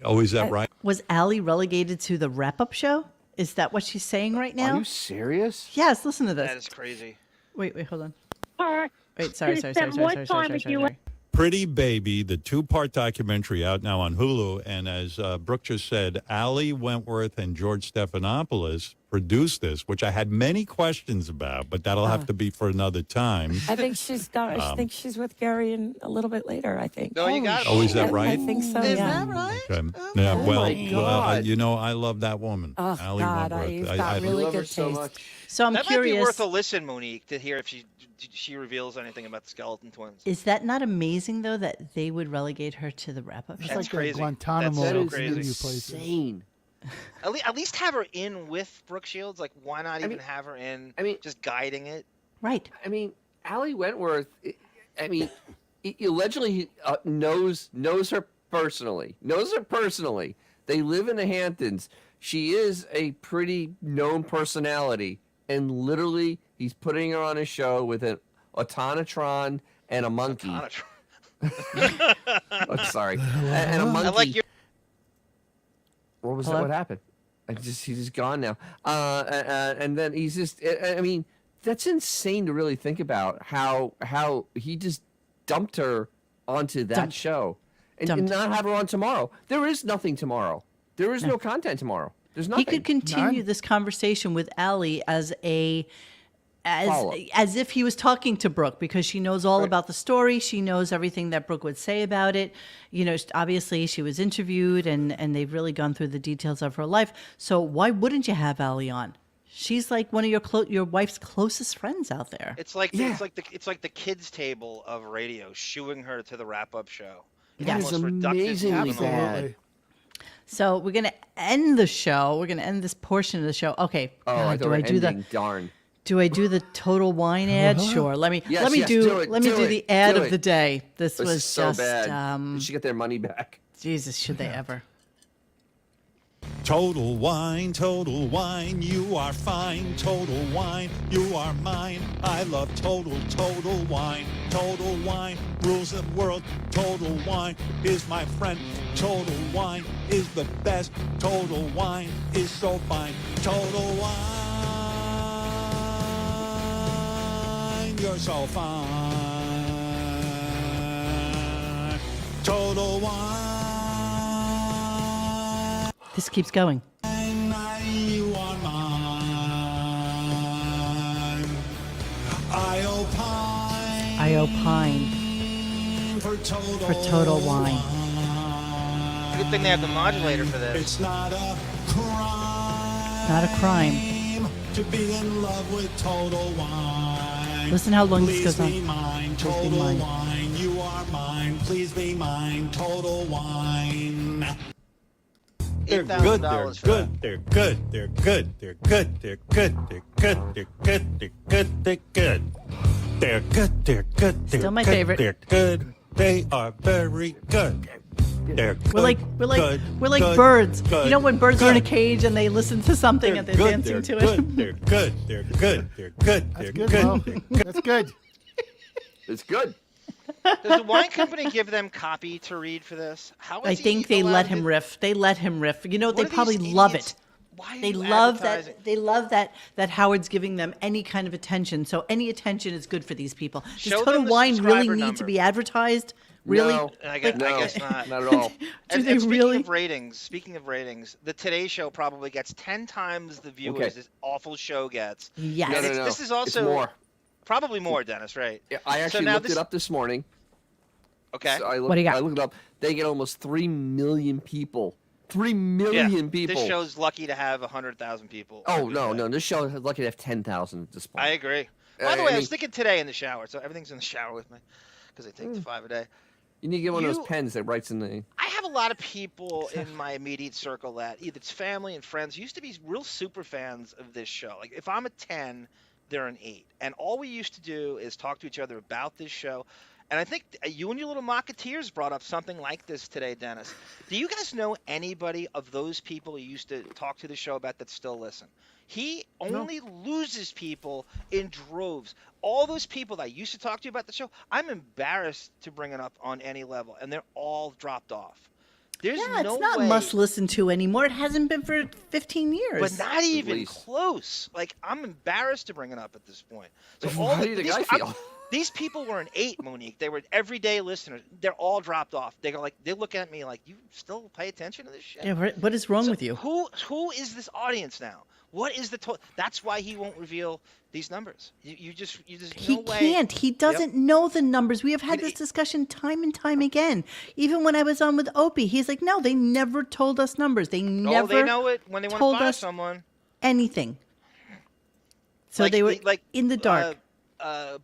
Oh, is that right? Was Allie relegated to the wrap-up show? Is that what she's saying right now? Are you serious? Yes, listen to this. That is crazy. Wait, hold on. Or Wait, sorry. Pretty Baby, the two-part documentary out now on Hulu. And as Brooke just said, Allie Wentworth and George Stephanopoulos produced this, which I had many questions about, but that'll have to be for another time. I think she's done. I think she's with Gary in a little bit later, I think. No, you got it. Oh, is that I right? think so, Is yeah. that right? Okay. Yeah, well, my God. I love that woman. Oh, Allie God, Wentworth. he's I got really Love her good so taste. much. So I'm That might curious. be worth a listen, Monique, to hear if she reveals anything about the skeleton twins. Is that not amazing though that they would relegate her to the wrap-up It's show? That's like the crazy. Guantanamo That's so of crazy. interview places. Insane. At least have her in with Brooke Shields. Like, why not even mean- have her in? I mean- just guiding it. Right. I mean, Allie Wentworth. He allegedly knows her personally. They live in the Hamptons. She is a pretty known personality, and literally, he's putting her on a show with an autonotron and a monkey. Oh, sorry, and a monkey. I like your. What was Hello? that? What happened? He's just gone now. And then he's just. I mean, that's insane to really think about how he just dumped her onto that show and not have her on tomorrow. There is nothing tomorrow. There is no content tomorrow. There's nothing. He could continue this conversation with Allie as if he was talking to Brooke, because she knows all about the story. She knows everything that Brooke would say about it. You know, obviously she was interviewed and they've really gone through the details of her life. So why wouldn't you have Allie on? She's like one of your wife's closest friends out there. It's like the kids table of radio, shooing her to the wrap-up show. That is amazingly bad. So we're gonna end the show. We're gonna end this portion of the show. Okay. Oh, do I do darn. Do I do the Total Wine ad? Sure. Let me do the ad of the day. This was so just bad. Did she get their money back? Jesus, should they ever? Total wine, you are fine. Total wine, you are mine. I love total wine. Total wine rules the world. Total wine is my friend. Total wine is the best. Total wine is so fine. Total wine, you're so fine. Total wine. This keeps going. You are mine. I opine for Total Wine. Good thing they have the modulator for this. It's not a crime. Not a crime. To be in love with Total Wine. Listen how long this goes on. Please be mine, Total Wine. You are mine. Please be mine, Total Wine. They're good, they're good, they're good, they're good, they're good, they're good, they're good, they're good, they're good, they're good. They're good, they're good, they're Still my good, favorite. They're good. They are very good. They're good. We're like birds. You know when birds are in a cage and they listen to something and they're dancing to it? They're good, they're good, they're good, they're good. That's good. It's good. Does the wine company give them copy to read for this? I think they let him riff. They let him riff. You know, they probably love it. Why They love that. They love that Howard's giving them any kind of attention. So any attention is good for these people. Does Show Total them the Wine really subscriber need to number. be advertised? Really? No, I guess not. Not at all. And they speaking really? of ratings, the Today Show probably gets 10 times the viewers this awful show gets. Yes. No, And no, no. this is also It's more. probably more, Dennis, right? Yeah, I actually now looked it up this morning. Okay. So What do you got? I looked it up. They get almost 3 million people. 3 million people. This show's lucky to have 100,000 people. Oh, no. This show is lucky to have 10,000 at this point. I agree. By the way, I was thinking today in the shower, so everything's in the shower with me because I take the 5 a day. You need to get one of those pens that writes in the... I have a lot of people in my immediate circle that either it's family and friends used to be real super fans of this show. Like if I'm a 10, they're an 8. And all we used to do is talk to each other about this show. And I think you and your little Mocketeers brought up something like this today, Dennis. Do you guys know anybody of those people you used to talk to the show about that still listen? He only loses people in droves. All those people that I used to talk to about the show, I'm embarrassed to bring it up on any level, and they're all dropped off. There's no it's not way, must listen to anymore. It hasn't been for 15 years. but not even least. close. Like I'm embarrassed to bring it up at this point. So How do you think I feel? These people were an 8, Monique. They were everyday listeners. They're all dropped off. They look at me like, you still pay attention to this shit? Yeah, what is wrong with you? Who is this audience now? What is the That's why he won't reveal these numbers. You just He no way. can't. He doesn't know the numbers. We have had this discussion time and time again. Even when I was on with Opie, he's like, no, they never told us numbers. They never they know it when they want told to fire us someone. Anything. So they were in the dark.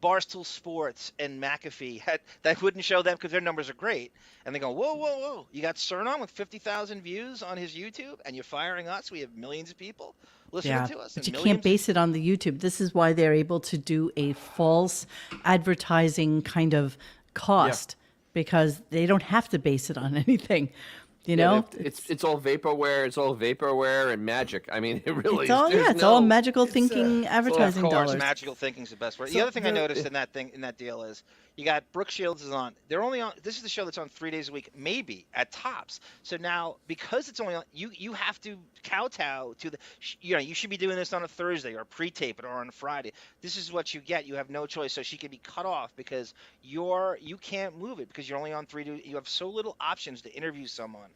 Barstool Sports and McAfee that wouldn't show them because their numbers are great, and they go, whoa! You got Cernan with 50,000 views on his YouTube, and you're firing us. We have millions of people listening to us. But and you can't base it on the YouTube. This is why they're able to do a false advertising kind of cost because they don't have to base it on anything. You know, it's all vaporware. It's all vaporware and magic. I mean, it really it's all is. it's all magical thinking advertising of course, dollars. magical thinking is the best word. The other thing I noticed in that deal is You got Brooke Shields is on. They're only on. This is the show that's on 3 days a week, maybe at tops. So now, because it's only on, you have to kowtow to the. You should be doing this on a Thursday or pre-tape it or on a Friday. This is what you get. You have no choice. So she can be cut off because you can't move it because you're only on 3 days. You have so little options to interview someone.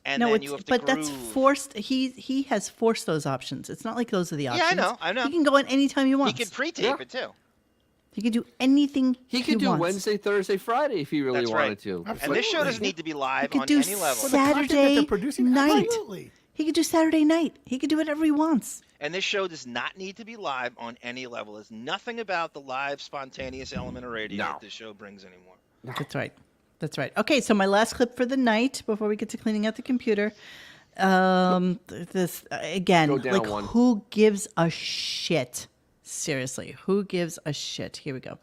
And no, then you have to but groove. that's forced. He has forced those options. It's not like those are the options. Yeah, I know. He can go in anytime he wants. He can pre-tape it too. He could do anything He could do wants. Wednesday, Thursday, Friday if he really That's wanted right. to. And this show doesn't need to be live He on could do any level. Saturday night. Absolutely. He could do Saturday night. He could do whatever he wants. And this show does not need to be live on any level. There's nothing about the live, spontaneous element of radio that this show brings anymore. That's right. That's right. Okay, so my last clip for the night before we get to cleaning out the computer. This again, Go down like one. who gives a shit? Seriously, who gives a shit? Here we go.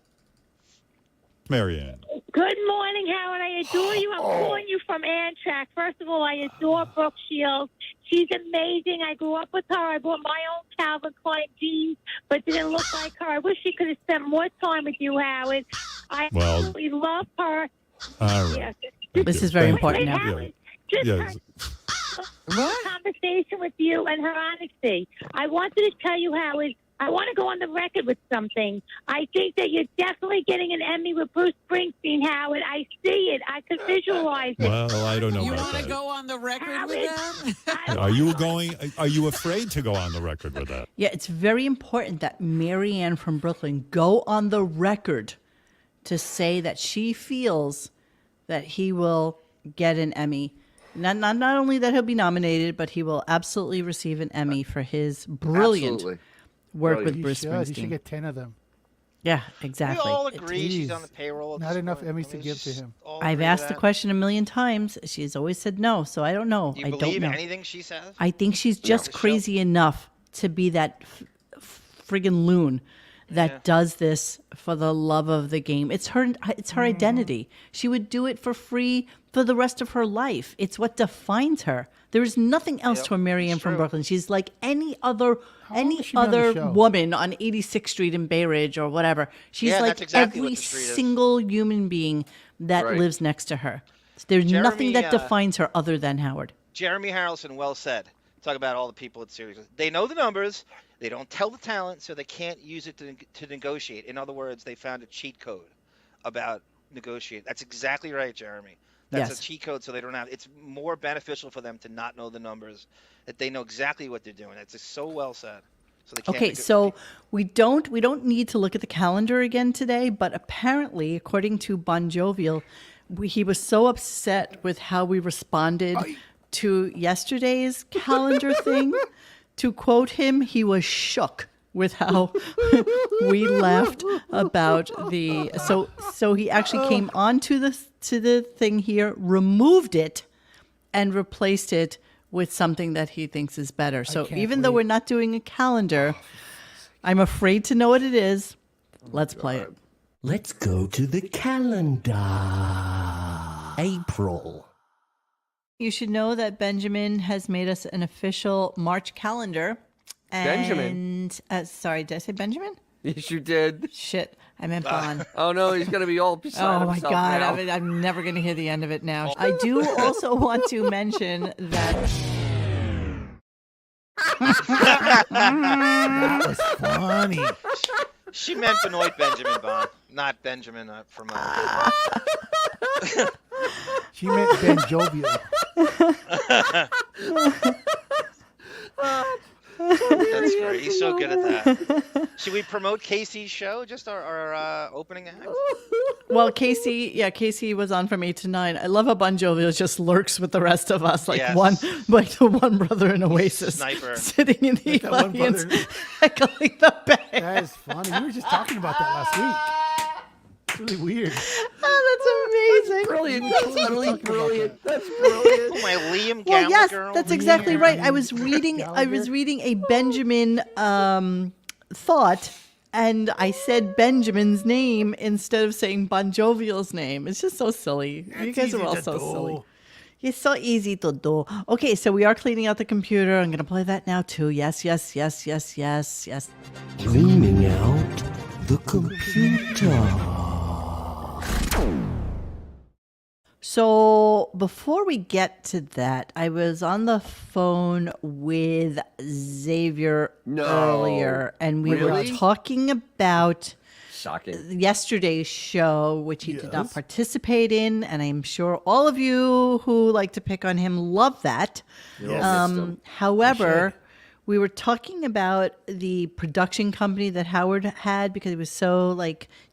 Marianne. Good morning, Howard. I adore you. I'm calling you from Amtrak. First of all, I adore Brooke Shields. She's amazing. I grew up with her. I bought my own Calvin Klein jeans, but didn't look like her. I wish she could have spent more time with you, Howard. I absolutely love her. All right. Yes. This is very important Hey, now. Howard, just Yes. a conversation with you and her honesty. I wanted to tell you, Howard, I want to go on the record with something. I think that you're definitely getting an Emmy with Bruce Springsteen, Howard. I see it. I could visualize it. Well, I don't know You about want to that. go on the record with that? Are you going? Are you afraid to go on the record with that? Yeah, it's very important that Marianne from Brooklyn go on the record to say that she feels that he will get an Emmy. Not only that he'll be nominated, but he will absolutely receive an Emmy for his brilliant Absolutely. work Brilliant. with He Bruce should. Springsteen. He should get 10 of them. Yeah, We exactly. all agree she's Jeez. on the payroll. At Not this enough point. Emmys I to mean, give to just him. all I've agree asked with the that. question a million times. She's always said no, so I don't know. Do you I don't believe know. anything she says? I think she's just The show? crazy enough to be that friggin' loon that does this for the love of the game. It's her identity. She would do it for free for the rest of her life. It's what defines her. There is nothing else to a Marianne from Brooklyn. She's like any other long has she been on the show? woman on 86th Street in Bay Ridge or whatever. She's Yeah, like that's exactly what every the street is. single human being that Right. lives next to her. There's nothing Jeremy, that defines her other than Howard. Jeremy Harrelson well said. Talk about all the people at Sirius. They know the numbers. They don't tell the talent, so they can't use it to negotiate. In other words, they found a cheat code about negotiate. That's exactly right, Jeremy. That's Yes. a cheat code, so they don't have. It's more beneficial for them to not know the numbers. That they know exactly what they're doing. It's just so well said. So they can't Okay, so we don't need to look at the calendar again today, but apparently, according to Bon Jovial, he was so upset with how we responded to yesterday's calendar thing. To quote him, he was shook with how we laughed about the. So he actually came onto the thing here, removed it, and replaced it with something that he thinks is better. So can't even though wait. we're not doing a calendar, I'm afraid to know what it is. Let's play it. Let's go to the calendar. April. You should know that Benjamin has made us an official March calendar. Benjamin? And, sorry, did I say Benjamin? Yes, you did. Shit, I meant Bon. Oh no, he's gonna be all beside Oh my himself God, now. I'm never going to hear the end of it now. I do also want to mention that That was funny. She meant Benoit Benjamin Bond, not Benjamin from. She meant Ben Jovial. That's great. He's so good at that. Should we promote Casey's show? Just our opening act? well, Casey was on from 8 to 9. I love how Bon Jovial just lurks with the rest of us, like Yes. the one brother in Oasis, Sniper. sitting in the Like that one audience, brother. heckling the band. That is funny. We were just talking about that last week. It's really weird. Oh, that's amazing. Brilliant. That's Totally brilliant. That's brilliant. Oh, my Liam Well, Gallagher. yes, girl. that's exactly right. I was Gallagher? reading a Benjamin thought, and I said Benjamin's name instead of saying Bon Jovial's name. It's just so silly. You guys are easy all to so do. silly. It's so easy to do. Okay, so we are cleaning out the computer. I'm going to play that now too. Yes. Cleaning out the computer. So before we get to that, I was on the phone with Xavier earlier, and we were talking about yesterday's show, which he did not participate in, and I'm sure all of you who like to pick on him love that. However, we were talking about the production company that Howard had because he was so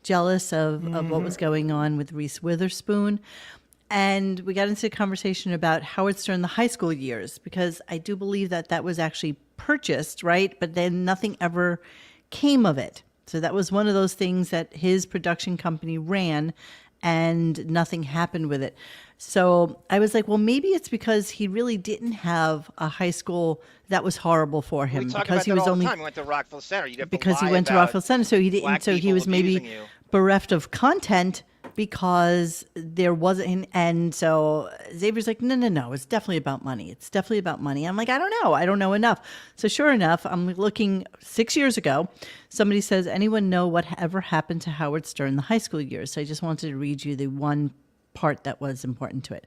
jealous of what was going on with Reese Witherspoon. And we got into a conversation about Howard Stern, the high school years, because I do believe that was actually purchased, right? But then nothing ever came of it. So that was one of those things that his production company ran and nothing happened with it. So I was like, well, maybe it's because he really didn't have a high school that was horrible for him. We talk because about he that was all only the time. He went to Rockville Center. You because he went to Rockville Center, so he didn't. So he was maybe bereft of content because there wasn't. And so Xavier's like, no, it's definitely about money. It's definitely about money. I'm like, I don't know enough. So sure enough, I'm looking 6 years ago. Somebody says, anyone know what ever happened to Howard Stern the high school years? So I just wanted to read you the one part that was important to it.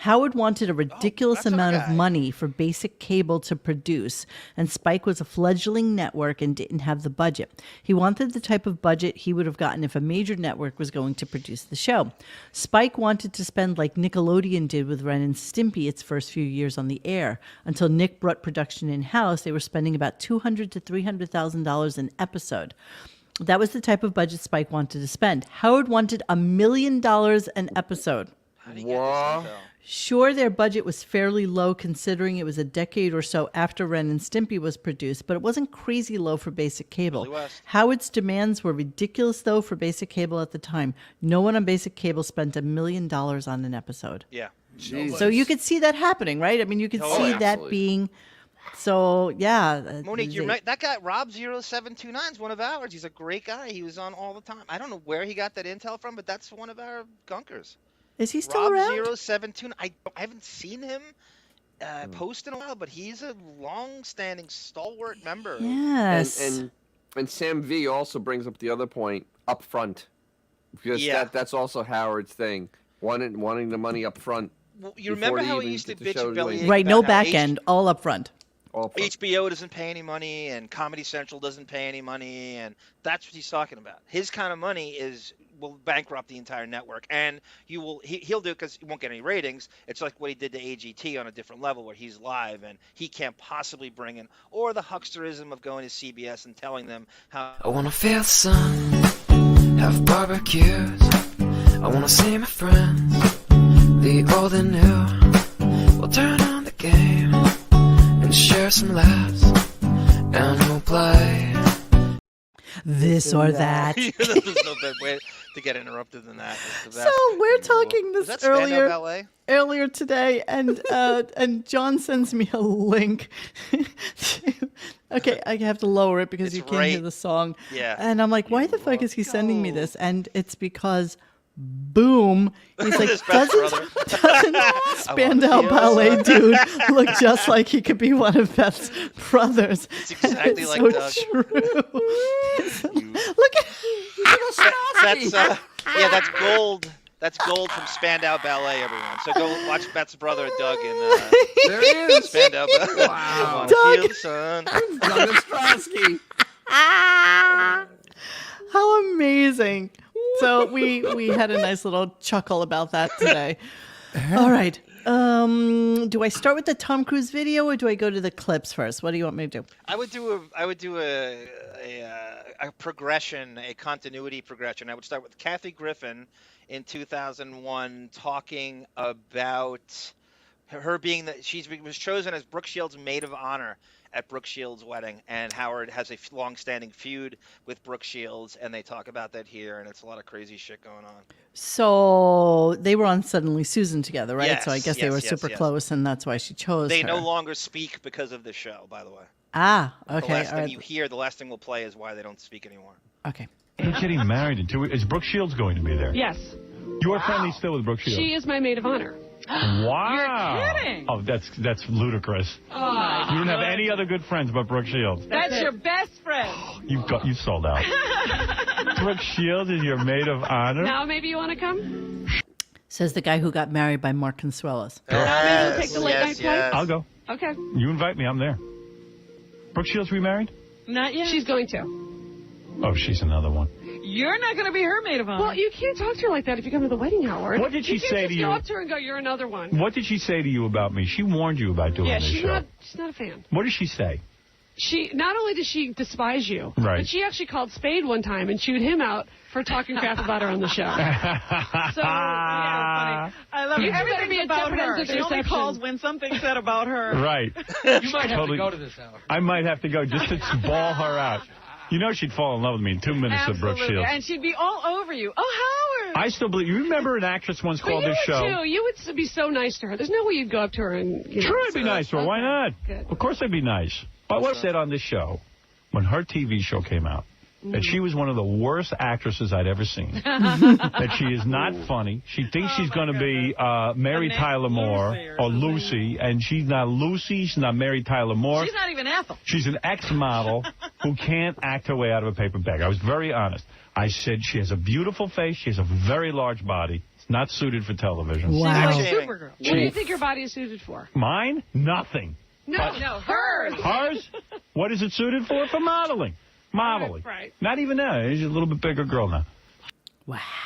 Howard wanted a ridiculous amount of money for basic cable to produce, and Spike was a fledgling network and didn't have the budget. He wanted the type of budget he would have gotten if a major network was going to produce the show. Spike wanted to spend like Nickelodeon did with Ren and Stimpy its first few years on the air. Until Nick brought production in-house, they were spending about $200,000 to $300,000 an episode. That was the type of budget Spike wanted to spend. Howard wanted $1 million an episode. Wow. Sure, their budget was fairly low considering it was a decade or so after Ren and Stimpy was produced, but it wasn't crazy low for basic cable. Howard's demands were ridiculous, though, for basic cable at the time. No one on basic cable spent $1 million on an episode. Yeah. Jesus. So you could see that happening, right? I mean, you could see that being... So, yeah. Monique, you're right. That guy, Rob0729, is one of ours. He's a great guy. He was on all the time. I don't know where he got that intel from, but that's one of our gunkers. Is he still around? Rob0729. I haven't seen him post in a while, but he's a long-standing stalwart member. Yes. And Sam V also brings up the other point, up front. Because that's also Howard's thing, wanting the money up front. Well, you remember how he used to bitch and bellyache right, no about back end, all up front. HBO doesn't pay any money, and Comedy Central doesn't pay any money, and that's what he's talking about. His kind of money will bankrupt the entire network, and he'll do it because he won't get any ratings. It's like what he did to AGT on a different level, where he's live and he can't possibly bring in, or the hucksterism of going to CBS and telling them how I wanna feel the sun, have barbecues, I wanna see my friends, the old and new. We'll turn on the game and share some laughs, and we'll play this or that. There's no better way to get interrupted than that. So we're talking this earlier today, and John sends me a link. Okay, I have to lower it because you can't hear the song. Yeah. And I'm like, why the fuck is he sending me this? And it's because boom, he's like, doesn't Spandau Ballet dude look just like he could be one of Beth's brothers? It's exactly like so Doug. True. Look at that's gold. That's gold from Spandau Ballet, everyone. So go watch Beth's brother Doug in there he is. Spandau Ballet. Wow. Doug. Doug Ostrowski. How amazing. So we had a nice little chuckle about that today. All right. Do I start with the Tom Cruise video or do I go to the clips first? What do you want me to do? I would do a progression, a continuity progression. I would start with Kathy Griffin in 2001 talking about her being that she was chosen as Brooke Shields' maid of honor at Brooke Shields' wedding, and Howard has a long-standing feud with Brooke Shields, and they talk about that here, and it's a lot of crazy shit going on. So they were on Suddenly Susan together, right? Yes, so I guess they were super close, and that's why she chose They her. no longer speak because of the show, by the way. Ah, okay. The last thing you hear, the last thing we'll play is why they don't speak anymore. Okay. He's getting married in 2 weeks. Is Brooke Shields going to be there? Yes. Your family's still with Brooke Shields? She is my maid of honor. Wow. You're kidding. Oh, that's ludicrous. Oh, You don't have any other good friends but Brooke Shields. That's your best friend. You've sold out. Brooke Shields is your maid of honor? Now maybe you want to come? Says the guy who got married by Mark Consuelos. Now maybe you'll take the late night flight? I'll go. Okay. You invite me, I'm there. Brooke Shields remarried? Not yet. She's going to. Oh, she's another one. You're not going to be her maid of honor. Well, you can't talk to her like that if you come to the wedding, Howard. What did she say to You you? can't just go up to her and go, you're another one. What did she say to you about me? She warned you about doing Yeah, this she's show. not a fan. What did she say? She not only does she despise you, Right. but she actually called Spade one time and chewed him out for talking crap about her on the show. So yeah, funny. I love You it. Everything better be a about different her. end of She only reception. calls when something's said about her. Right. You might have Totally. to go to this hour. I might have to go just to ball her out. You know she'd fall in love with me in 2 minutes of Brooke Absolutely, Shields. and she'd be all over you. Oh, Howard! I still believe. You remember an actress once But called you this would show? too. You would be so nice to her. There's no way you'd go up to her and. Sure, I'd be nice to her. Why not? Good. Of course I'd be nice. But what I said on this show, when her TV show came out, that she was one of the worst actresses I'd ever seen. That she is not funny. She thinks she's going to be Mary Tyler Moore or Lucy, and she's not Lucy. She's not Mary Tyler Moore. She's not even Ethel. She's an ex-model who can't act her way out of a paper bag. I was very honest. I said she has a beautiful face. She has a very large body. It's not suited for television. Wow. She's like Supergirl. What do you think your body is suited for? Mine? Nothing. No, hers. Hers? What is it suited for? For modeling. Modeling. Right. Not even that. She's a little bit bigger girl now.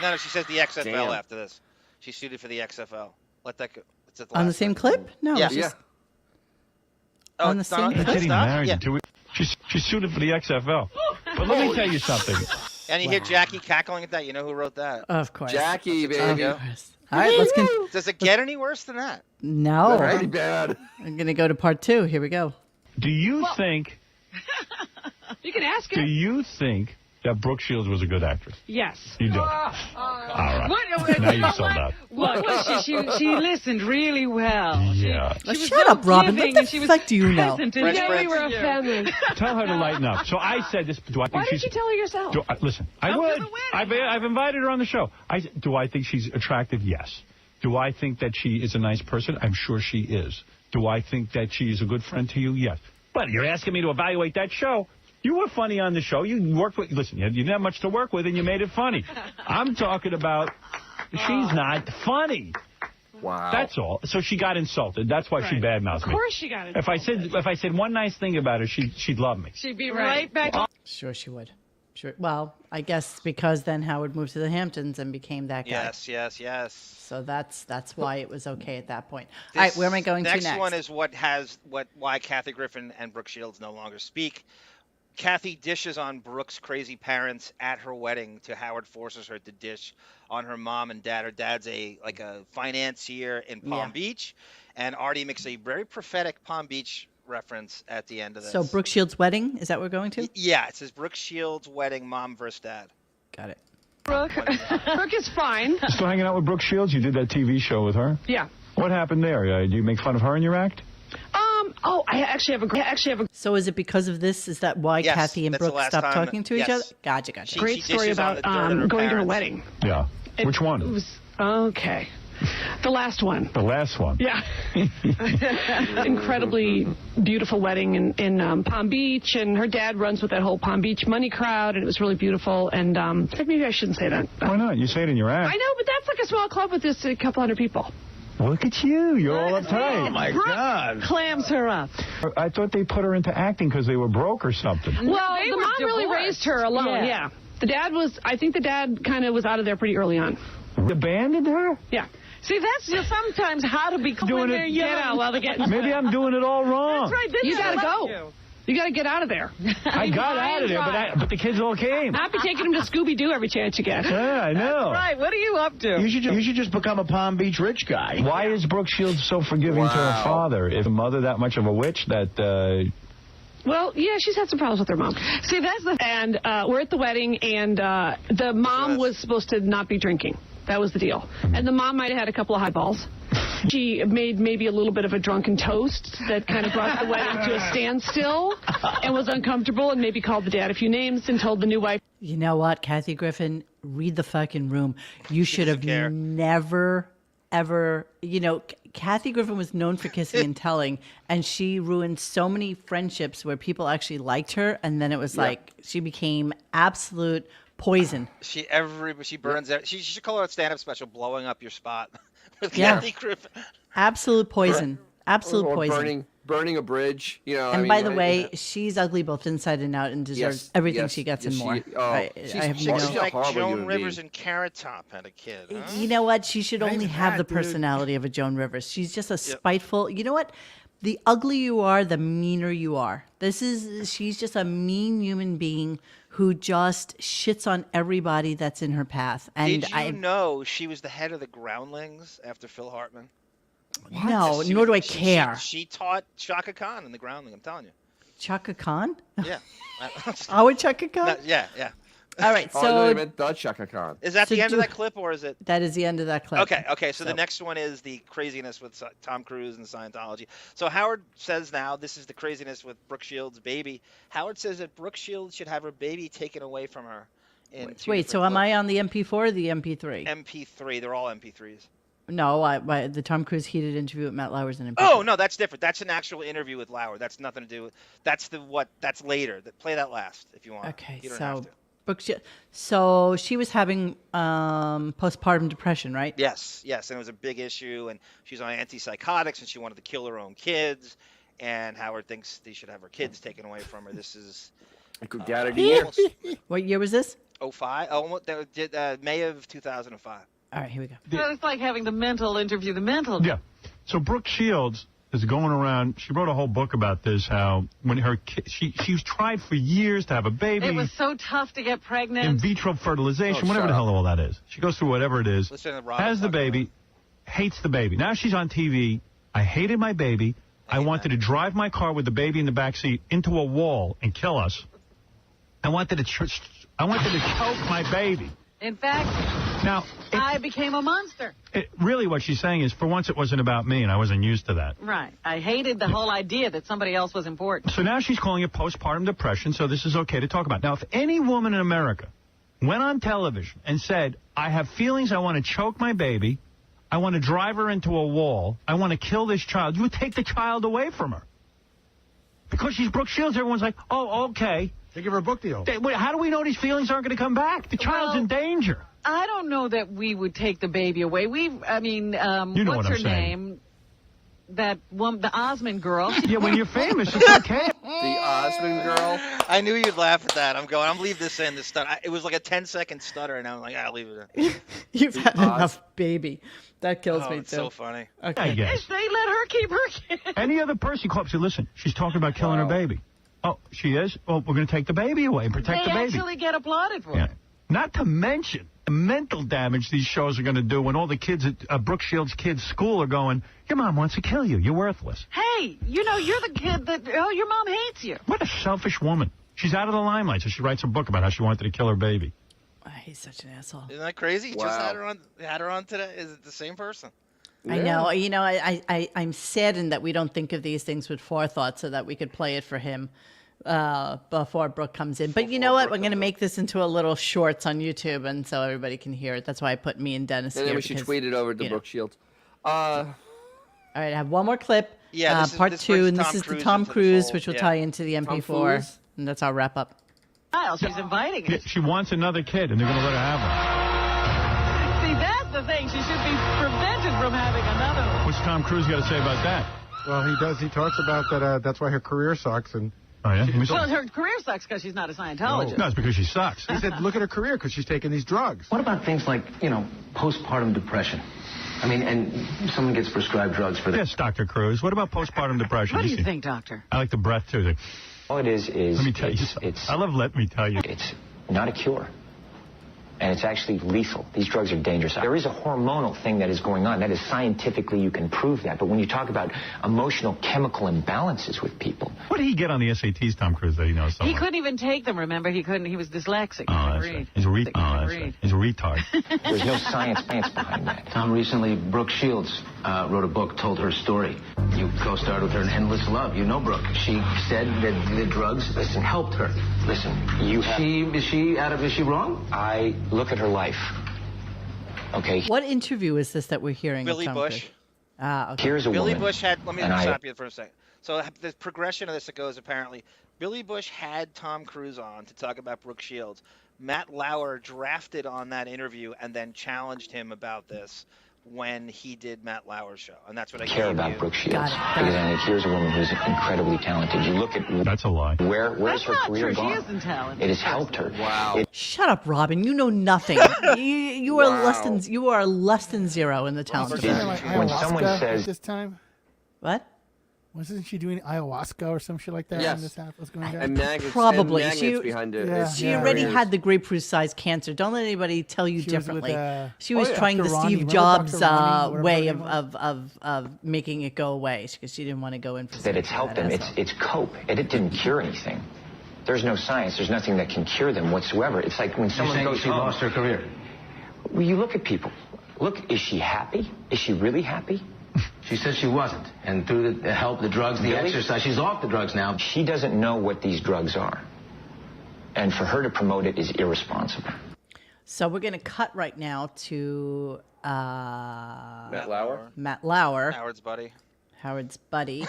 No, she says the XFL Damn. after this. She's suited for the XFL. Let that go. It's at the On the last same one. clip? No. Yeah. it's just- Oh, on the it's same not- They're clip? getting Stop. married Yeah. in 2 weeks. She's suited for the XFL. But let me tell you something. And you hear Jackie cackling at that. You know who wrote that? Of course. Jackie, There you baby. go. All right, let's go. Does it get any worse than that? No. Pretty bad. I'm going to go to part 2. Here we go. Do you think You can ask Do her. you think that Brooke Shields was a good actress? Yes. You do. All right. Now you sold out. What was she listened really well. Yeah. Oh, shut up, Robin. What the fuck do you know? present in Fresh Yeah, Prince. we were offended. Tell her to lighten up. So I said this. Do I think Why she's? didn't you tell her yourself? Listen, I would. I've invited her on the show. Do I think she's attractive? Yes. Do I think that she is a nice person? I'm sure she is. Do I think that she is a good friend to you? Yes. But you're asking me to evaluate that show. You were funny on the show. You worked with. Listen, you didn't have much to work with, and you made it funny. I'm talking about. She's not funny. Wow. That's all. So she got insulted. That's why she badmouthed Of me. course she got it. If I said one nice thing about her, she'd love me. She'd be right back. Sure she would. Sure. Well, I guess because then Howard moved to the Hamptons and became that guy. Yes. So that's why it was okay at that point. All right, where am I going to next? Next one is why Kathy Griffin and Brooke Shields no longer speak. Kathy dishes on Brooke's crazy parents at her wedding to Howard forces her to dish on her mom and dad. Her dad's a financier in Palm Beach, and Artie makes a very prophetic Palm Beach reference at the end of this. So Brooke Shields' wedding, is that what we're going to? Yeah, it says Brooke Shields' wedding, mom versus dad. Got it. Brooke is fine. Still hanging out with Brooke Shields? You did that TV show with her? Yeah. What happened there? Do you make fun of her in your act? Oh, I actually have a So is it because of this? Is that why Yes, Kathy and that's the Brooke last stopped time- talking to each yes. other? Gotcha. great story dishes on about the dirt of her going to her parents. wedding. Yeah. Which It one? was okay. The last one. The last one. Yeah. Incredibly beautiful wedding in Palm Beach, and her dad runs with that whole Palm Beach money crowd, and it was really beautiful. And maybe I shouldn't say that. Why not? You say it in your act. I know, but that's like a small club with just a couple hundred people. Look at you. You're all uptight. Oh, my God. Clams her up. I thought they put her into acting because they were broke or something. Well, They the were mom really divorced. raised her alone, yeah. The dad I think the dad kind of was out of there pretty early on. Abandoned her? Yeah. See, that's just sometimes how to be Doing when it- they're Get young. out while they're getting... Maybe I'm doing it all wrong. That's right. Then You they gotta love go. you. You got to get out of there. I got out of there, but the kids all came. I'll be taking him to Scooby-Doo every chance you get. Yeah, I know. Right. What are you up to? You should just become a Palm Beach rich guy. Why is Brooke Shields so forgiving to her father? Is the mother that much of a witch that... Well, yeah, she's had some problems with her mom. See, that's the... And we're at the wedding, and the mom was supposed to not be drinking. That was the deal. And the mom might have had a couple of highballs. She made maybe a little bit of a drunken toast that kind of brought the wedding to a standstill and was uncomfortable, and maybe called the dad a few names and told the new wife. You know what, Kathy Griffin? Read the fucking room. You should have never, ever, Kathy Griffin was known for kissing and telling, and she ruined so many friendships where people actually liked her, and then it was like she became absolute poison. She burns it. She should call her a stand-up special, blowing up your spot with Yeah. Kathy Griffin. Absolute poison. Absolute or poison. burning a bridge. You know. And I by mean, the way, she's ugly both inside and out, and deserves everything she gets and more. I have She's no. like horrible Joan human Rivers being. and Carrot Top had a kid. Huh? You know what? She should Not only even have that, the dude. personality of a Joan Rivers. She's just a spiteful. You know what? The uglier you are, the meaner you are. She's just a mean human being who just shits on everybody that's in her path. And Did you know she was the head of the Groundlings after Phil Hartman? No, nor do I care. She taught Chaka Khan in the Groundling. I'm telling you. Chaka Khan? Yeah. Our Chaka Khan? No, yeah. All right, I so meant the Chaka Khan. Is that So the end of that clip, or is it? that is the end of that clip. Okay. So the next one is the craziness with Tom Cruise and Scientology. So Howard says now this is the craziness with Brooke Shields' baby. Howard says that Brooke Shields should have her baby taken away from her. Wait, so am I on the MP4 or the MP3? MP3. They're all MP3s. No, the Tom Cruise heated interview with Matt Lauer's an MP3. Oh no, that's different. That's an actual interview with Lauer. That's nothing to do with. That's later. Play that last if you want. Okay, You don't have so to. Brooke, so she was having postpartum depression, right? Yes, and it was a big issue, and she's on antipsychotics, and she wanted to kill her own kids, and Howard thinks they should have her kids taken away from her. This is What year was this? 05? May of 2005. All right, here we go. It's like having the mental interview the mental. Yeah. So Brooke Shields is going around. She wrote a whole book about this. How when her she was tried for years to have a baby. It was so tough to get pregnant. In vitro fertilization, whatever the hell all that is. She goes through whatever it is. Listen to Robin Has the talk about baby, hates the baby. Now she's on TV. I hated my baby. I wanted to drive my car with the baby in the back seat into a wall and kill us. I wanted to choke my baby. In fact, Now, I became a monster. really what she's saying is, for once it wasn't about me, and I wasn't used to that. Right. I hated the whole idea that somebody else was important. So now she's calling it postpartum depression, so this is okay to talk about. Now, if any woman in America went on television and said, I have feelings, I want to choke my baby, I want to drive her into a wall, I want to kill this child, you would take the child away from her. Because she's Brooke Shields, everyone's like, oh, okay. They give her a book deal. Wait, how do we know these feelings aren't going to come back? The child's in danger. I don't know that we would take the baby away. You know what's what I'm her saying. name? That woman, the Osmond girl. Yeah, when you're famous, it's okay. The Osmond girl. I knew you'd laugh at that. I'm leave this in. The stutter. It was like a 10-second stutter, and I'm like, I'll leave it in. You've had enough, baby. That kills me too. It's so funny. Okay. I guess. They let her keep her kid. Any other person called up and said, listen, she's talking about killing her baby. Oh, she is? Well, we're going to take the baby away and protect They the baby. actually get applauded for it. Not to mention the mental damage these shows are going to do when all the kids at Brooke Shields' kids' school are going, your mom wants to kill you. You're worthless. Hey, you're the kid that, your mom hates you. What a selfish woman. She's out of the limelight, so she writes a book about how she wanted to kill her baby. He's such an asshole. Isn't that crazy? Wow. Just had her on today. Is it the same person? I know. You know, I'm saddened that we don't think of these things with forethought so that we could play it for him before Brooke comes in. But you know what? We're going to make this into a little shorts on YouTube, and so everybody can hear it. That's why I put me and Dennis And here. then we should because, tweet it over to you know. Brooke Shields. All right, I have one more clip. Yeah, part this 2, brings and this Tom is the Cruise Tom into the Cruise, fold. which will Yeah. tie into the MP4, Cruise? and that's our wrap up. Kyle, she's inviting Yeah, us. she wants another kid, and they're going to let her have her. See, that's the thing. She should be prevented from having another one. What's Tom Cruise got to say about that? Well, he does. He talks about that. That's why her career sucks, and Oh, yeah? Let me see. Well, her career sucks because she's not a Scientologist. No, it's because she sucks. he said, look at her career because she's taking these drugs. What about things like, postpartum depression? I mean, and someone gets prescribed drugs for that. Yes, Dr. Cruz. What about postpartum depression? What do you see. think, Doctor? I like the breath, too. All it is Let me tell you something. I love let me tell you. It's not a cure. And it's actually lethal. These drugs are dangerous. There is a hormonal thing that is going on. That is scientifically, you can prove that. But when you talk about emotional chemical imbalances with people. What did he get on the SATs, Tom Cruise, that he knows so He much? couldn't even take them, remember? He couldn't. He was dyslexic. Oh, that's right. He's a retard. There's no science behind that. Tom, recently, Brooke Shields wrote a book, told her story. You co-starred with her in Endless Love. You know Brooke. She said that the drugs, helped her. Listen, is she wrong? I look at her life. Okay. What interview is this that we're hearing? Billy of Tom Bush. Cruise? Ah, okay. Here's a Billy woman. Bush had. Let me and stop you for a second. So the progression of this, it goes apparently. Billy Bush had Tom Cruise on to talk about Brooke Shields. Matt Lauer drafted on that interview and then challenged him about this when he did Matt Lauer's show, and that's what I care gave about you. Brooke Shields. Because I mean, here's a woman who's incredibly talented. You look at That's a lie. where's her Not career true. gone? She isn't talented. It has helped her. Wow. Shut up, Robin. You know nothing. You are less than zero in the talent Wasn't she doing, department. like, When someone ayahuasca says- at this time? What? Wasn't she doing ayahuasca or some shit like that Yes. when this was going down? And maggots, Probably. and She- magnets behind it. Yeah. She already had the grapefruit-sized cancer. Don't let anybody tell you She was with, differently. She was oh, yeah. trying Dr. the Ronnie. Steve Remember Jobs Dr. Ronnie, whatever way her name of making it go away because she didn't want to go in for That it's helped them. It's cope. It didn't cure anything. There's no science. There's nothing that can cure them whatsoever. It's like when someone goes she home. lost her career. Well, you look at people. Look, is she happy? Is she really happy? She said she wasn't. And through the help, the drugs, the exercise, she's off the drugs now. She doesn't know what these drugs are. And for her to promote it is irresponsible. So we're going to cut right now to Matt Lauer. Matt Lauer, Howard's buddy. Howard's buddy,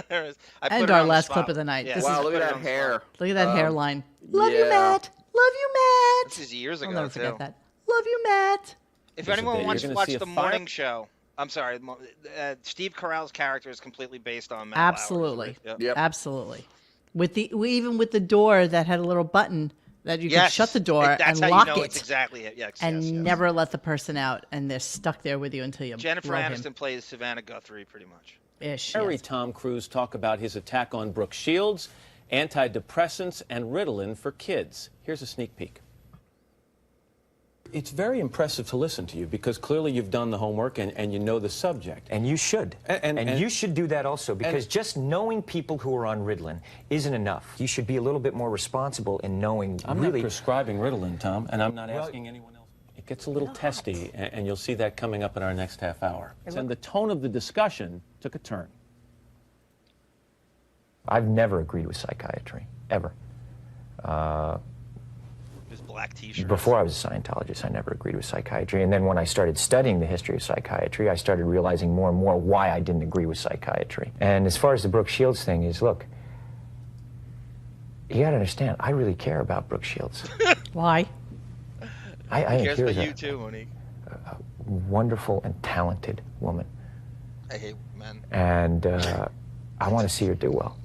There it is. I and put it our on the last spot. clip of the night. Yeah, This Wow, is, look at that hair. look at that hairline. Love you, yeah. Matt. Love you, Matt. This is years ago, I'll never too. forget that. Love you, Matt. If anyone wants to watch the morning show, I'm sorry, Steve Carell's character is completely based on Matt Absolutely. Lauer's. Yep. Absolutely. Even with the door that had a little button that you could shut the door That's and how lock you know it. It's exactly it. Yes, and yes. never let the person out, and they're stuck there with you until you Jennifer blow Aniston him. plays Savannah Guthrie, pretty much. Ish. Harry Yes. Tom Cruise talk about his attack on Brooke Shields, antidepressants, and Ritalin for kids. Here's a sneak peek. It's very impressive to listen to you because clearly you've done the homework and you know the subject. And you should. And you should do that also because just knowing people who are on Ritalin isn't enough. You should be a little bit more responsible in knowing I'm really. not prescribing Ritalin, Tom, and I'm not asking anyone else. It gets a little testy, and you'll see that coming up in our next half hour. And the tone of the discussion took a turn. I've never agreed with psychiatry, ever. His black T-shirt. Before I was a Scientologist, I never agreed with psychiatry. And then when I started studying the history of psychiatry, I started realizing more and more why I didn't agree with psychiatry. And as far as the Brooke Shields thing is, look, you got to understand, I really care about Brooke Shields. Why? I He think cares here's about a you too, Monique. wonderful and talented woman. I hate men. And I want to see her do well.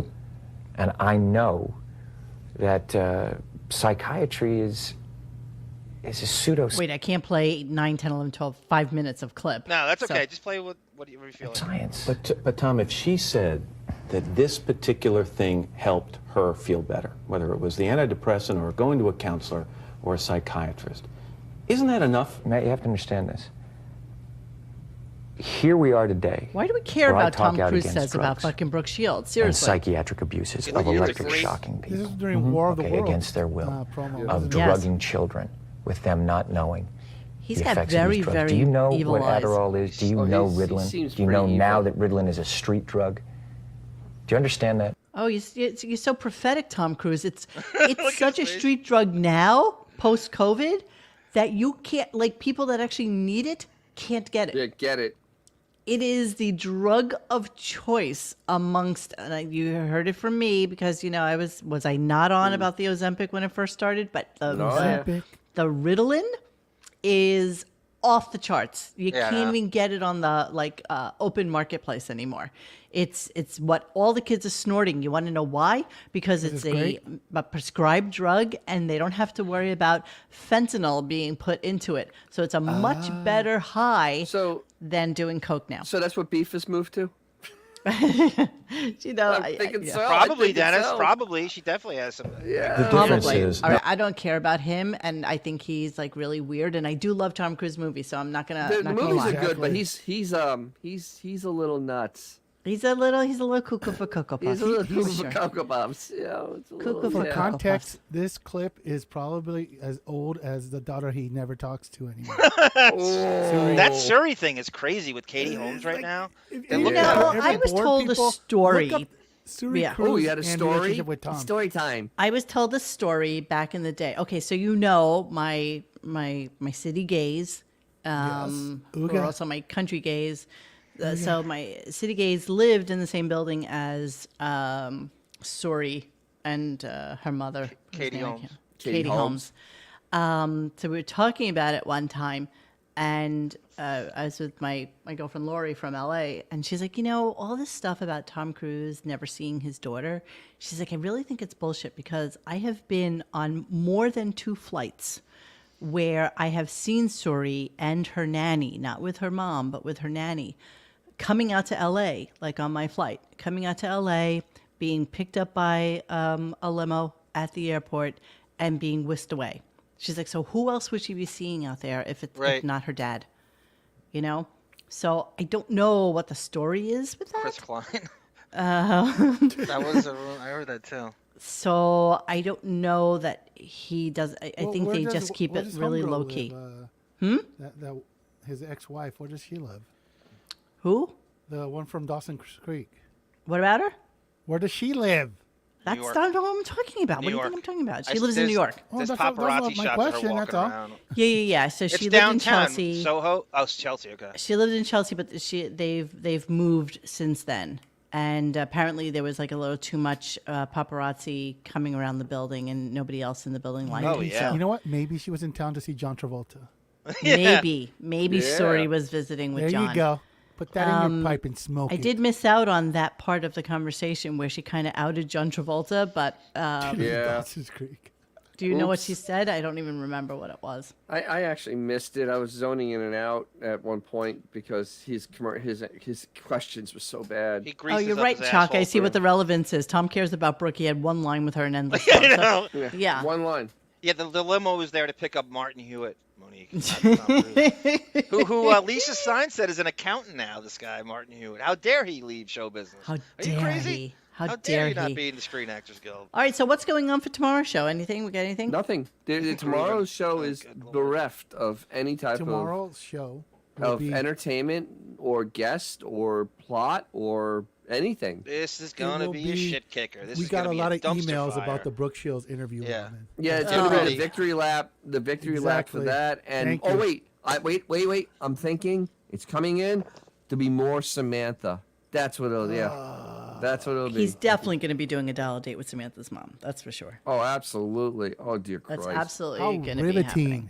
And I know that psychiatry is a pseudo. Wait, I can't play 9, 10, 11, 12, 5 minutes of clip. No, that's So- okay. Just play what you feel like. Science. But Tom, if she said that this particular thing helped her feel better, whether it was the antidepressant or going to a counselor or a psychiatrist, isn't that enough? Matt, you have to understand this. Here we are today. Why do we care where I about talk Tom out Cruise against says about drugs fucking Brooke Shields? and Seriously. psychiatric abuses It of was electric great. shocking people. This is during War of the Worlds. Against their will, promo, of wasn't it? drugging children with them not knowing He's the got effects very, of these drugs. very Do you know evil what eyes. Adderall is? Do you Oh, know he Ritalin? seems Do you know pretty now evil. that Ritalin is a street drug? Do you understand that? Oh, you're so prophetic, Tom Cruise. It's such a street drug now, post COVID, that you can't, like, people that actually need it can't get it. Yeah, get it. It is the drug of choice amongst. You heard it from me because I was I not on about the Ozempic when it first started, but the Ritalin is off the charts. You Yeah. can't even get it on the open marketplace anymore. It's what all the kids are snorting. You want to know why? Because it's a prescribed drug, and they don't have to worry about fentanyl being put into it. So it's a much better high than doing coke now. So that's what beef has moved to? Probably, Dennis. so. Probably. She definitely has some. Yeah. The difference Probably. is, All right, I don't care about him, and I think he's like really weird. And I do love Tom Cruise movies, so I'm not gonna. The not gonna movies lie. are good, but he's a little nuts. He's a little cuckoo for Cocoa Puffs. He's a little He's cuckoo sure. for Cocoa Puffs. Yeah, it's a little, For yeah. context, this clip is probably as old as the daughter he never talks to anymore. That Suri thing is crazy with Katie Holmes right now. I was told a story. Suri Oh, you had a Cruise and story? relationship with Tom. Story time. I was told a story back in the day. Okay, so my city gays, who are Ooga. also my country gays. So my city gays lived in the same building as Suri and her mother, Katie whose name I Holmes. can't- Katie Holmes. So we were talking about it one time, and I was with my girlfriend Lori from LA, and she's like, all this stuff about Tom Cruise never seeing his daughter. She's like, I really think it's bullshit because I have been on more than 2 flights where I have seen Suri and her nanny, not with her mom, but with her nanny, coming out to LA, like on my flight, coming out to LA, being picked up by a limo at the airport and being whisked away. She's like, so who else would she be seeing out there if it's not her dad? So I don't know what the story is with that. Chris Klein. That was I heard that too. So I don't know that he does. I think they just keep it really low key. That his ex-wife. Where does she live? Who? The one from Dawson's Creek. What about her? Where does she live? That's not what I'm talking about. What do you think I'm talking about? She lives in New York. There's paparazzi shots of her walking around. Yeah. So she lived in Chelsea. Soho? Oh, it's Chelsea. Okay. She lived in Chelsea, but they've moved since then. And apparently there was like a little too much paparazzi coming around the building, and nobody else in the building liked it. So. You know what? Maybe she was in town to see John Travolta. Maybe Suri was visiting with John. There you go. Put that in your pipe and smoke it. I did miss out on that part of the conversation where she kind of outed John Travolta, but Dawson's Creek. Do you know what she said? I don't even remember what it was. I actually missed it. I was zoning in and out at one point because his questions were so bad. Oh, you're right, Chuck. I see what the relevance is. Tom cares about Brooke. He had one line with her and endless love. Yeah. One line. Yeah, the limo was there to pick up Martin Hewitt. Monique. who Lisa Stein said is an accountant now, this guy, Martin Hewitt. How dare he leave show business? How Are dare you crazy? he? How dare you not be in the Screen Actors Guild? All right, so what's going on for tomorrow's show? Anything? We got anything? Nothing. Tomorrow's show is bereft of any type Tomorrow's show of entertainment or guest or plot or anything. This is going to be a shit kicker. We got a lot of emails about the Brooke Shields interview. Yeah. Yeah, it's going to be the victory lap. The victory lap for that. And wait. I'm thinking it's coming in to be more Samantha. That's what it'll. That's what it'll be. He's definitely going to be doing a dollar date with Samantha's mom. That's for sure. Oh, absolutely. Oh, dear Christ. That's absolutely going to be happening.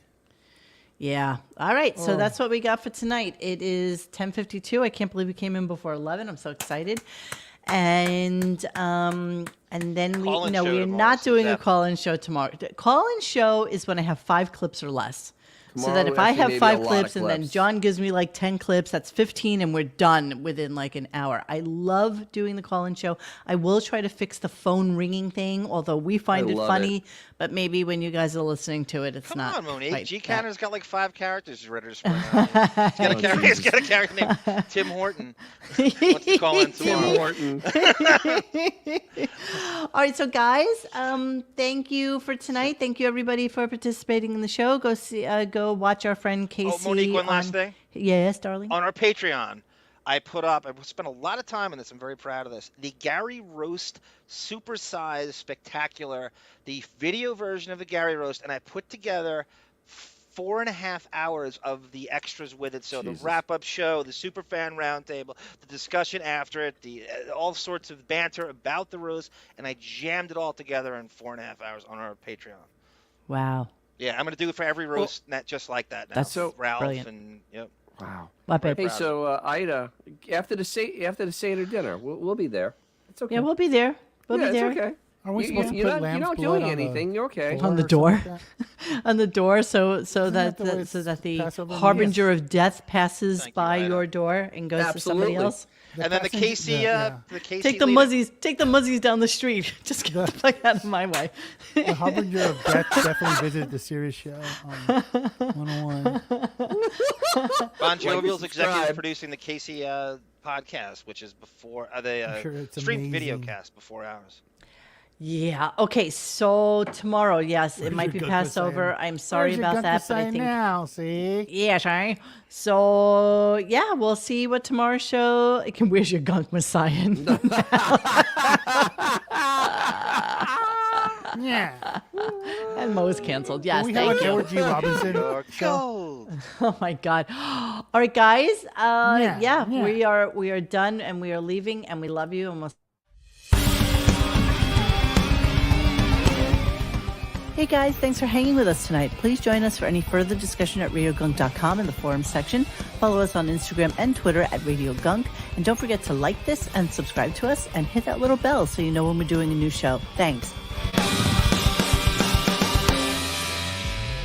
Yeah. All right. So that's what we got for tonight. It is 10:52. I can't believe we came in before 11. I'm so excited. And then we're not doing a call-in show tomorrow. Call-in show is when I have 5 clips or less. Tomorrow, so that if I have 5 clips and then John gives me like 10 clips, that's 15 and we're done within like an hour. I love doing the call-in show. I will try to fix the phone ringing thing, although we find it funny, but maybe when you guys are listening to it, it's not. Come on, Monique. Right. G. Canner's got like 5 characters he's ready to spring out. He's got a character named Tim Horton. What's the call-in tomorrow? Tim Horton. All right, so guys, thank you for tonight. Thank you everybody for participating in the show. Go watch our friend Casey. Oh, Monique, one last thing. Yes, darling. On our Patreon, I spent a lot of time on this. I'm very proud of this. The Gary Roast Supersized Spectacular, the video version of the Gary Roast, and I put together 4.5 hours of the extras with it. So the wrap-up show, the Superfan Roundtable, the discussion after it, all sorts of banter about the roast, and I jammed it all together in 4.5 hours on our Patreon. Wow. Yeah, I'm going to do it for every roast, net just like that now. That's so Ralph brilliant. And yep. Wow. Hey, so Ida, after the Seder dinner, we'll be there. It's okay. Yeah, we'll be there. We'll be there. It's okay. Are we supposed to put lamb's You're not blood doing anything. You're okay. On the door, on the door, so that the harbinger of death passes by your door and goes to somebody else. And then the Casey, take the muzzies down the street. Just get the fuck out of my way. The harbinger of death definitely visited the Sirius show on 101. Bon Jovial's executive producing the Casey podcast, which is before the stream video cast before ours. Yeah. Okay. So tomorrow, yes, it might be Passover. I'm sorry about that, but I think now, see. Yeah, sorry. So yeah, we'll see what tomorrow's show. Where's your Gunk Messiah? Yeah. And Mo's canceled. Yes, we have thank a you. George G. Robinson show. Oh my God! All right, guys. We are done and we are leaving and we love you and we'll. Hey guys, thanks for hanging with us tonight. Please join us for any further discussion at RadioGunk.com in the forum section. Follow us on Instagram and Twitter at RadioGunk. And don't forget to like this and subscribe to us and hit that little bell so you know when we're doing a new show. Thanks.